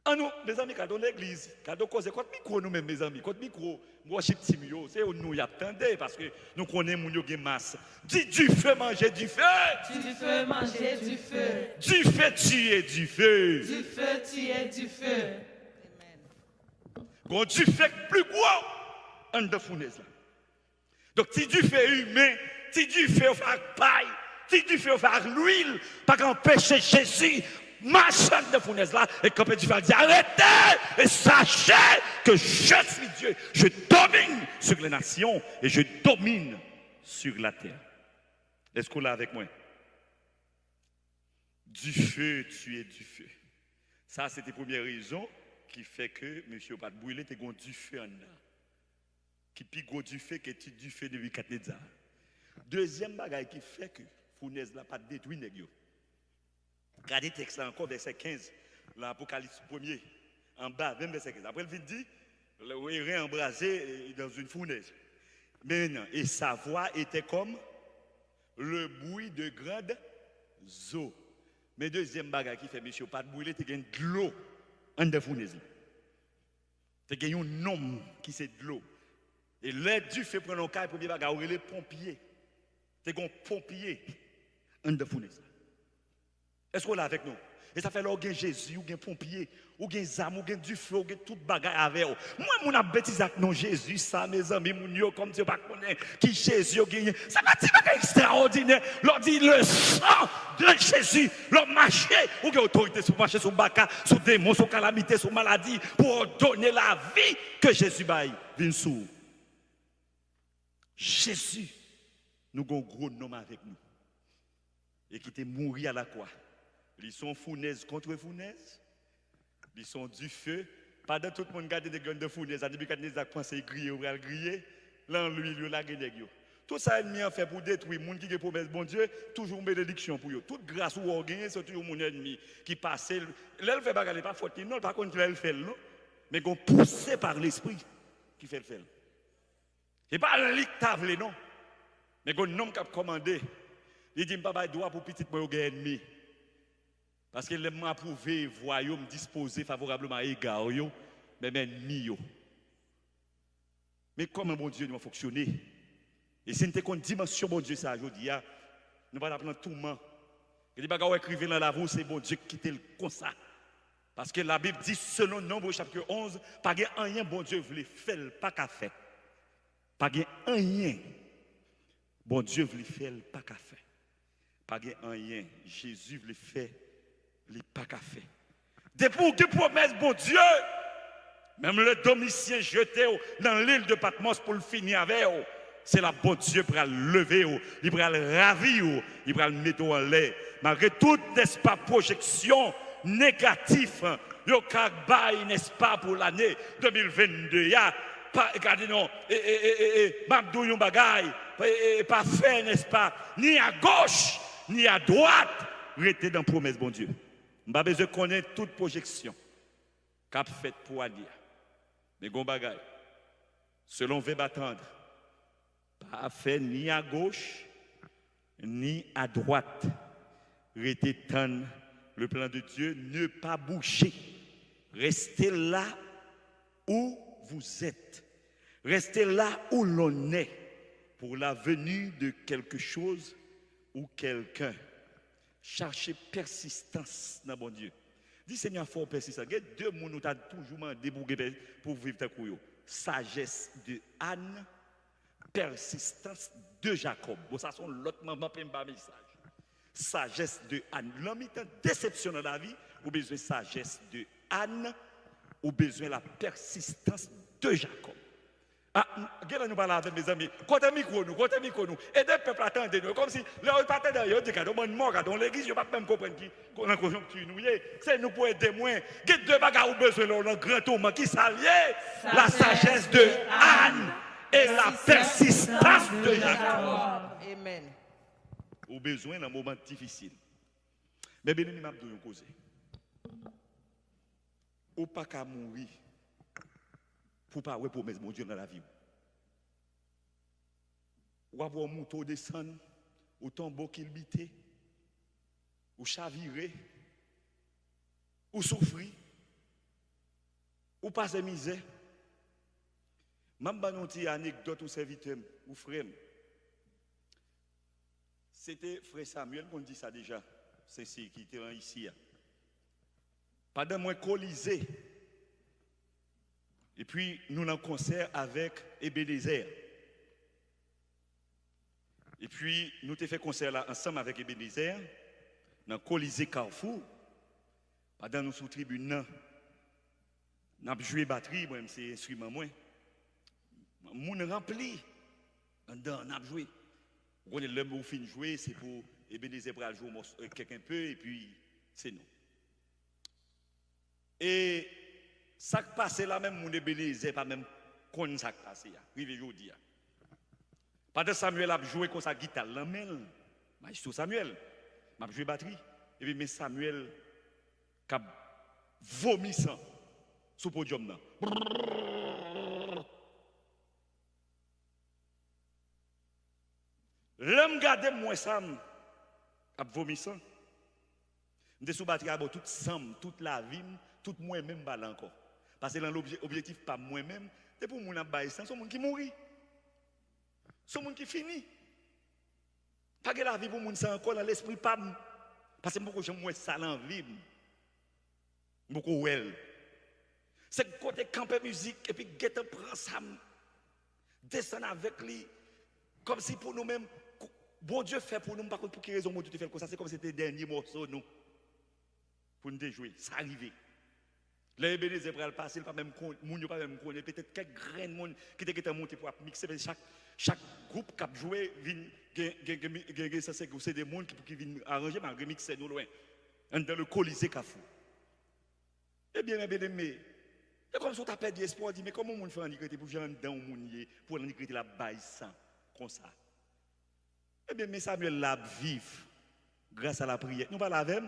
Ah nous, mes amis, quand on l'église, quand on cause, quand micro nous-mêmes, mes amis, quand micro, moi, je suis petit, c'est où nous y attendons, parce que nous connaissons mon masse. Dis du feu, manger du feu. Du feu, manger du feu. Du feu, tuer du feu. Du feu, tuer du feu. Quand du feu plus gros, en de fournaise là. Donc, si du feu humain, si du feu faire paille, si du feu faire l'huile, pas qu'empêcher Jésus, marchant de fournaise là, et quand tu vas dire arrêtez et sachez que je suis Dieu, je domine sur les nations et je domine sur la terre. Est-ce qu'on l'a avec moi? Du feu, tuer du feu. Ça, c'était la première raison qui fait que monsieur pas de brûler, tu as du feu en là. Qui pique du feu, qui est du feu de Nebuchadnezzar. Deuxième bagaille qui fait que fournaise là pas détruit nèg. Regardez le texte là encore, verset 15, l'Apocalypse 1er, en bas, même verset 15. Après, il dit, le hérin embrasé dans une fournaise. Mais non, et sa voix était comme le bruit de grandes eaux. Mais deuxième bagage qui fait, monsieur, pas de brûler, tu as de l'eau en de fournaise. Tu as un homme qui c'est de l'eau. Et l'aide du fait prendre un cas, le premier bagage, les pompiers. Tu as un pompier en de fournaise. Est-ce qu'on est avec nous? Et ça fait là, ou gen Jésus, ou gen pompier, ou gen zam, ou gen du feu, ou gen tout bagay avec vous. Moi, mon a bêtise avec non Jésus, ça, mes amis, mon yo, comme Dieu pas connaît, qui Jésus, gen, ça va dire bagay extraordinaire. Leur dit le sang de Jésus, leur marché, ou gen autorité sur marché, sur baka, sur démons, sur calamité, sur maladie, pour donner la vie que Jésus baille, vient sous. Jésus, nous avons un gros nom avec nous. Et qui était mourir à la croix. Ils sont fournaise contre fournaise. Ils sont du feu. Pendant tout le monde garde des guns de fournaise, Nebuchadnezzar pense griller ou griller. Là, lui, il a gagné. Tout ça, ennemi a fait pour détruire les gens qui ont promesse, bon Dieu, toujours une bénédiction pour eux. Toute grâce ou orgueil, c'est toujours mon ennemi qui passe. L'elle fait bagarre, pas faute, non, par contre, elle fait, non. Mais qu'on poussé par l'esprit qui fait le faire. Ce n'est pas un lit table, non. Mais qu'on homme qui a commandé, il dit, papa, il doit pour petit moi au ennemi. Parce qu'il m'a approuvé, voyons, disposé favorablement à égard, mais ennemi. Mais comment mon Dieu doit fonctionner? Et si nous avons une dimension, bon Dieu, ça, je dis, nous allons prendre tout le monde. Il dit, écrivez dans la roue, c'est bon Dieu qui quitte comme ça. Parce que la Bible dit, selon Nombre chapitre 11, pas rien, bon Dieu voulait faire, pas qu'à faire. Pas rien, bon Dieu voulait faire, pas qu'à faire. Pas rien, Jésus voulait faire, pas qu'à faire. Depuis que promesse, bon Dieu, même le Domitien jeté dans l'île de Patmos pour le finir avec eux. C'est la bon Dieu pour le lever, il pour le ravir, il pour le mettre en l'air. Malgré toute, n'est-ce pas, projection négative, n'est-ce pas, pour l'année 2022. Regardez, non, Mabdou yon bagay, pas fait, n'est-ce pas, ni à gauche, ni à droite, rester dans la promesse, bon Dieu. Je n'ai besoin de connaître toute projection qu'a fait pour aller. Mais gon bagay, selon verbe attendre, pas fait ni à gauche, ni à droite. Restez tendre le plan de Dieu, ne pas bouger. Restez là où vous êtes. Restez là où l'on est pour la venue de quelque chose ou quelqu'un. Cherchez persistance dans mon Dieu. Dis Seigneur, fort persistance. Il y a deux mots qui ont toujours débougué pour vivre ta couille. Sagesse de Anne, persistance de Jacob. Bon, ça sont l'autre maman qui m'a message. Sagesse de Anne. L'homme est en déception dans la vie, ou besoin de sagesse de Anne, ou besoin de la persistance de Jacob. Ah, regardez nous parler avec mes amis. Côté micro nous. Et des peuples attendent nous. Comme si, là, ils partent d'ailleurs, ils disent, on est mort, dans l'église, je ne peux pas même comprendre qui, qu'on a conjoncture nous. C'est nous pour aider moins. Il y a deux bagages besoin dans le grand tourment qui s'allie. La sagesse de Anne et la persistance de Jacob. Amen. Au besoin dans un moment difficile. Mais bien, nous avons causer. Ou pas qu'à mourir pour pas promesse mon Dieu dans la vie. Ou avoir un mouton descendre, ou tombeau qu'il bité, ou chavirer, ou souffrir, ou passer misère. Même si une anecdote ou serviteur ou frère. C'était frère Samuel qu'on dit ça déjà. C'est qui était ici. Pendant moi colisé. Et puis nous avons un concert avec Ebenezer. Et puis nous avons fait concert là ensemble avec Ebenezer dans le Colisée Carrefour. Pendant nous sous tribune, nous avons joué batterie, moi c'est instrument moi. Moun rempli. Nous avons joué. Quand l'homme où fin jouer, c'est pour Ebenezer pour jouer quelqu'un peu et puis c'est nous. Et ça qui passe là même mon Ebenezer pas même connaît ça qui passe là. Rive jodi. Pendant Samuel a joué comme sa guitare l'amel. Maestro Samuel m'a joué batterie et puis mais Samuel qui a vomi sang sur podium là. L'homme garde moi ça a vomi sang. M'était sous batterie à toute sang, toute la vie, tout moi-même balle encore. Parce que dans l'objectif pas moi-même, c'est pour mon abaye, c'est mon qui mourit. C'est mon qui finit. Pas que la vie pour mon ça encore dans l'esprit pas parce que beaucoup j'aime moins ça dans vie. Beaucoup well. C'est côté camper musique et puis guette prend ça descend avec lui comme si pour nous-mêmes bon Dieu fait pour nous par contre pour quelle raison bon Dieu fait comme ça c'est comme si c'était le dernier morceau nous pour nous déjouer ça arrivé. Les Ebenezer pour le passer, pas même moun pas même connaît peut-être quelques grains de monde qui était monté pour mixer chaque groupe qui a joué vient ça c'est des monde qui viennent arranger mais remixer nous loin dans le Colisée Carrefour. Eh bien mais c'est comme si on t'a perdu espoir dit mais comment on fait en écrire pour venir dans moun pour en écrire la baille sans comme ça. Eh bien, mais Samuel l'a vivre grâce à la prière. Nous parlons avec.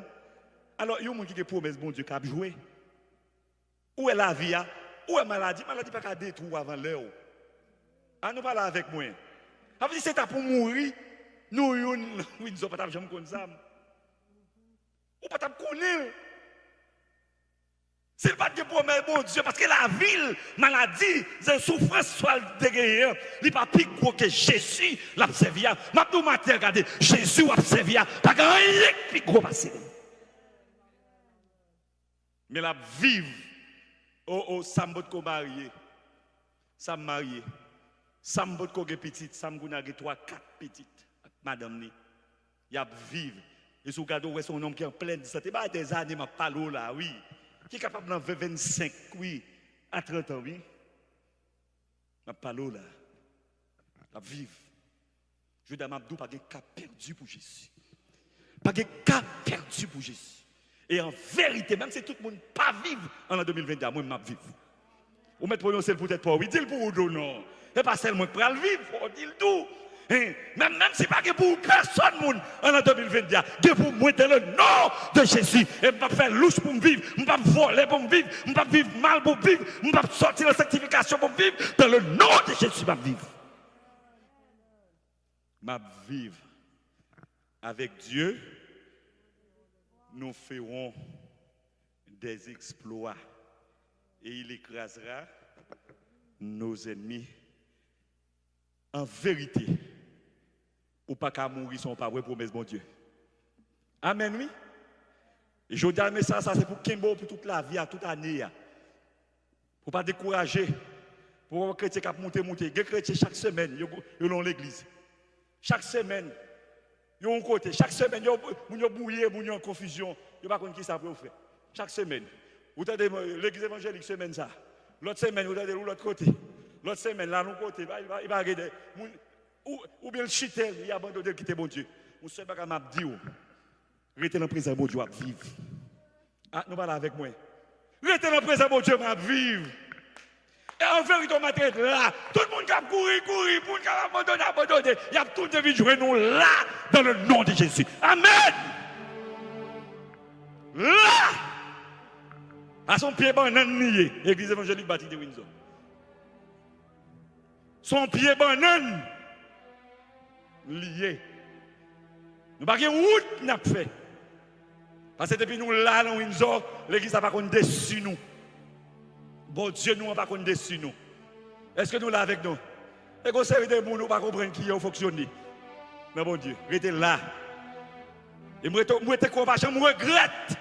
Alors, il y a un monde qui a promesse, bon Dieu, qui a joué. Où est la vie? Où est la maladie? La maladie pas qu'à détruire avant l'heure. Ah, nous parlons avec moi. Après, si c'est pour mourir, nous ne sommes pas jamais comme ça. Ou pas connaître. C'est pas de promesse, bon Dieu, parce que la ville, maladie, c'est souffrance, soit dégagée. Il n'est pas plus gros que Jésus l'a servi. Maintenant, matin, regardez, Jésus l'a servi. Pas grand rien plus gros passé. Mais la vive, Sambot ko marié, Sam marié, Sambot ko ge petite, Sam ko nage 3-4 petites, madame ni, y a vive. Et sous gado, ouais, son homme qui est en pleine santé, bah des années, ma palo là, oui. Qui est capable d'en 25, oui, à 30 ans, oui. Ma palo là, la vive. Je dis à Mabdou, pas de cas perdu pour Jésus. Pas de cas perdu pour Jésus. Et en vérité, même si tout le monde pas vivre en 2022, moi, je vais vivre. Vous mettez prononcer peut-être pas, oui, dis-le pour vous, non. Et pas seulement pour le vivre, il faut dire tout. Même si pas pour personne en 2022, que pour moi dans le nom de Jésus, et je ne vais pas faire louche pour me vivre, je ne vais pas voler pour me vivre, je ne vais pas vivre mal pour me vivre, je ne vais pas sortir la sanctification pour me vivre, dans le nom de Jésus, je vais vivre. Je vais vivre avec Dieu, nous ferons des exploits et il écrasera nos ennemis. En vérité, ou pas qu'à mourir, sont pas vraies promesses, mon Dieu. Amen, oui. Et je dis à ça, c'est pour Kimbo, pour toute la vie, à toute année. Pour ne pas décourager. Pour les chrétiens qui monter. Les chrétiens, chaque semaine, ils ont l'église. Chaque semaine, ils ont un côté. Chaque semaine, ils ont bouillé, ils ont en confusion. Ils ne savent pas qui ça peut faire. Chaque semaine. Vous avez l'église évangélique, semaine ça. L'autre semaine, vous avez l'autre côté. L'autre semaine, là, l'autre côté, il va regarder. Ou bien le chitel, il a abandonné de quitter mon Dieu. Vous savez pas comment dire. Restez dans le présent, mon Dieu, à vivre. Ah, nous parlons avec moi. Restez dans le présent, mon Dieu, à vivre. Et en vérité, on m'a dit là. Tout le monde qui a couru, tout le monde qui a abandonné. Il y a tout de jouer nous là, dans le nom de Jésus. Amen. Là. À son pied, banane nié. Église évangélique bâtie de Windsor. Son pied banane lié. Nous n'avons pas de route n'a fait. Parce que depuis nous là dans Windsor, l'église n'a pas qu'on dessus nous. Bon Dieu, nous n'a pas qu'on dessus nous. Est-ce que nous là avec nous? Et qu'on serve de nous, nous pas comprendre qui a fonctionné. Mais bon Dieu, restez là. Et moi, je compassion, je regrette.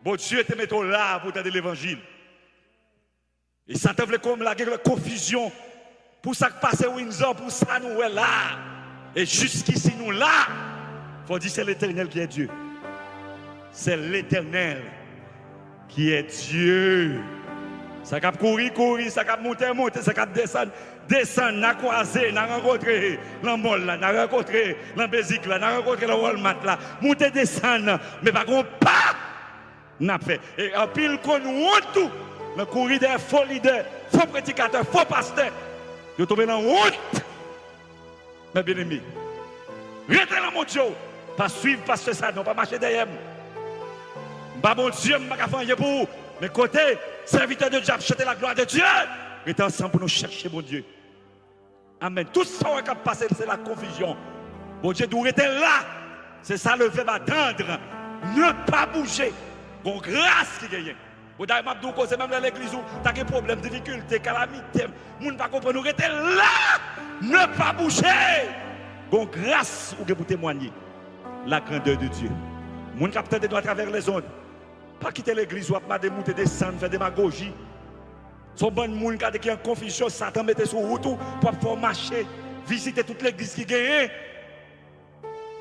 Bon Dieu, te mettons là pour t'aider l'évangile. Et ça te voulait comme la confusion. Pour ça que passe Windsor, pour ça nous est là. Et jusqu'ici nous là. Il faut dire c'est l'Éternel qui est Dieu. C'est l'Éternel qui est Dieu. Ça cap courir, ça cap monter, ça cap descendre, n'a croisé, n'a rencontré dans mall là, n'a rencontré dans Bézique là, n'a rencontré dans Walmart là, monter descendre, mais pas qu'on pas n'a fait. Et en pile qu'on nous tout, dans courir des faux leaders, faux prédicateurs, faux pasteurs. Vous tombez dans la honte. Mes bien-aimés. Restez là, mon Dieu. Pas suivre, pas ce ça, non, pas marcher derrière. Pas mon Dieu, je ne vais pas faire pour vous. Mais côté, serviteur de Dieu, chanter la gloire de Dieu. Restez ensemble pour nous chercher, mon Dieu. Amen. Tout ça qui a passé, c'est la confusion. Mon Dieu, nous restez là. C'est ça le verbe attendre. Ne pas bouger. Bon, grâce qui gagne. Vous avez c'est même dans l'église où tu as des problèmes, difficultés, calamités. Vous ne pas comprendre. Nous restez là. Ne pas bouger. Bon, grâce pour témoigner la grandeur de Dieu. Mon capitaine doit à travers les ondes. Pas quitter l'église ou pas démonter, descendre, faire démagogie. Son bon monde qui est en confusion, Satan mette sur route pour pouvoir marcher, visiter toute l'église qui gagne.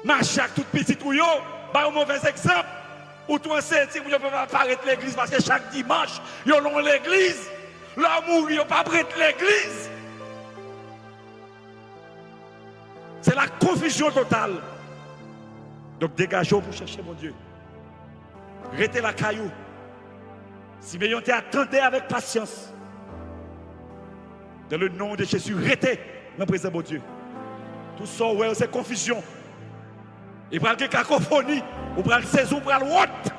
Marcher avec toute petite ou yo, un mauvais exemple. Ou tout c'est si vous ne pouvez pas apparaître l'église parce que chaque dimanche, ils ont l'église. L'amour, ils n'ont pas prêté l'église. C'est la confusion totale. Donc dégageons pour chercher mon Dieu. Restez la caillou. Si vous attendez avec patience. Dans le nom de Jésus, restez dans le présent de mon Dieu. Tout ça, ouais, c'est confusion. Il prend des cacophonie, ou prend le saison, ou prend le honte.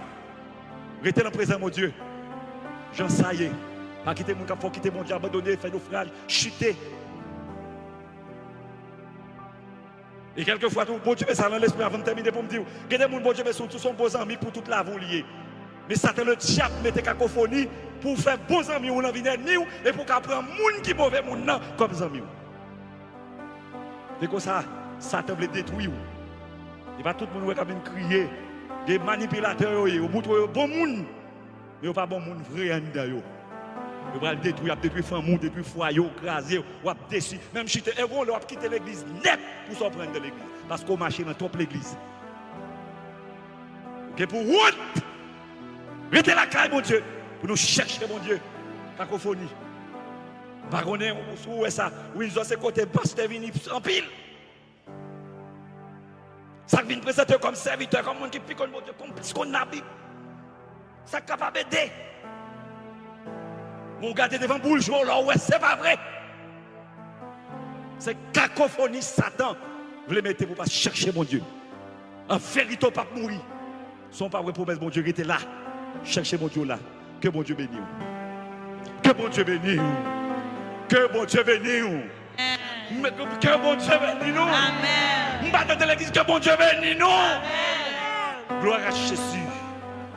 Restez dans le présent, mon Dieu. J'en sais. Pas quitter mon cap, faut quitter mon Dieu, abandonner, faire naufrage, chuter. Et quelquefois, bon Dieu, ça dans l'esprit avant de terminer pour me dire, regardez mon bon Dieu, sont tous son bons amis pour toute la vie liée. Mais Satan le diable mette cacophonie pour faire bons amis ou l'envie d'ennemi et pour qu'après un monde qui mauvais monde comme amis. C'est comme ça, Satan veut détruire. Il va tout le monde qui crier, des manipulateurs, ils montrent bon monde, mais pas bon monde vrai en dedans. Ils vont le détruire, détruire famille, détruire foyer, craser, ou déçu. Même si ils vont quitter l'église net pour s'en prendre de l'église. Parce qu'on marche dans toute l'église. Ok, pour honte, mettez la caille, mon Dieu, pour nous chercher, mon Dieu, cacophonie. Par contre, où est ça? Où ils ont ce côté pasteur venu en pile. Ça vient présenter comme serviteur, comme monde qui pique mon Dieu, comme ce qu'on a dit. Ça est capable d'aider. Mon gars devant bourgeois là, ouais, c'est pas vrai. C'est cacophonie Satan. Vous les mettez pour pas chercher mon Dieu. En vérité, pas mourir. Son pas vrai promesse, mon Dieu, qui était là. Cherchez mon Dieu là. Que mon Dieu bénisse. Que mon Dieu bénisse. Que mon Dieu bénisse. Que mon Dieu bénisse nous. Amen. Nous battons de l'église, que mon Dieu bénisse nous. Amen. Gloire à Jésus.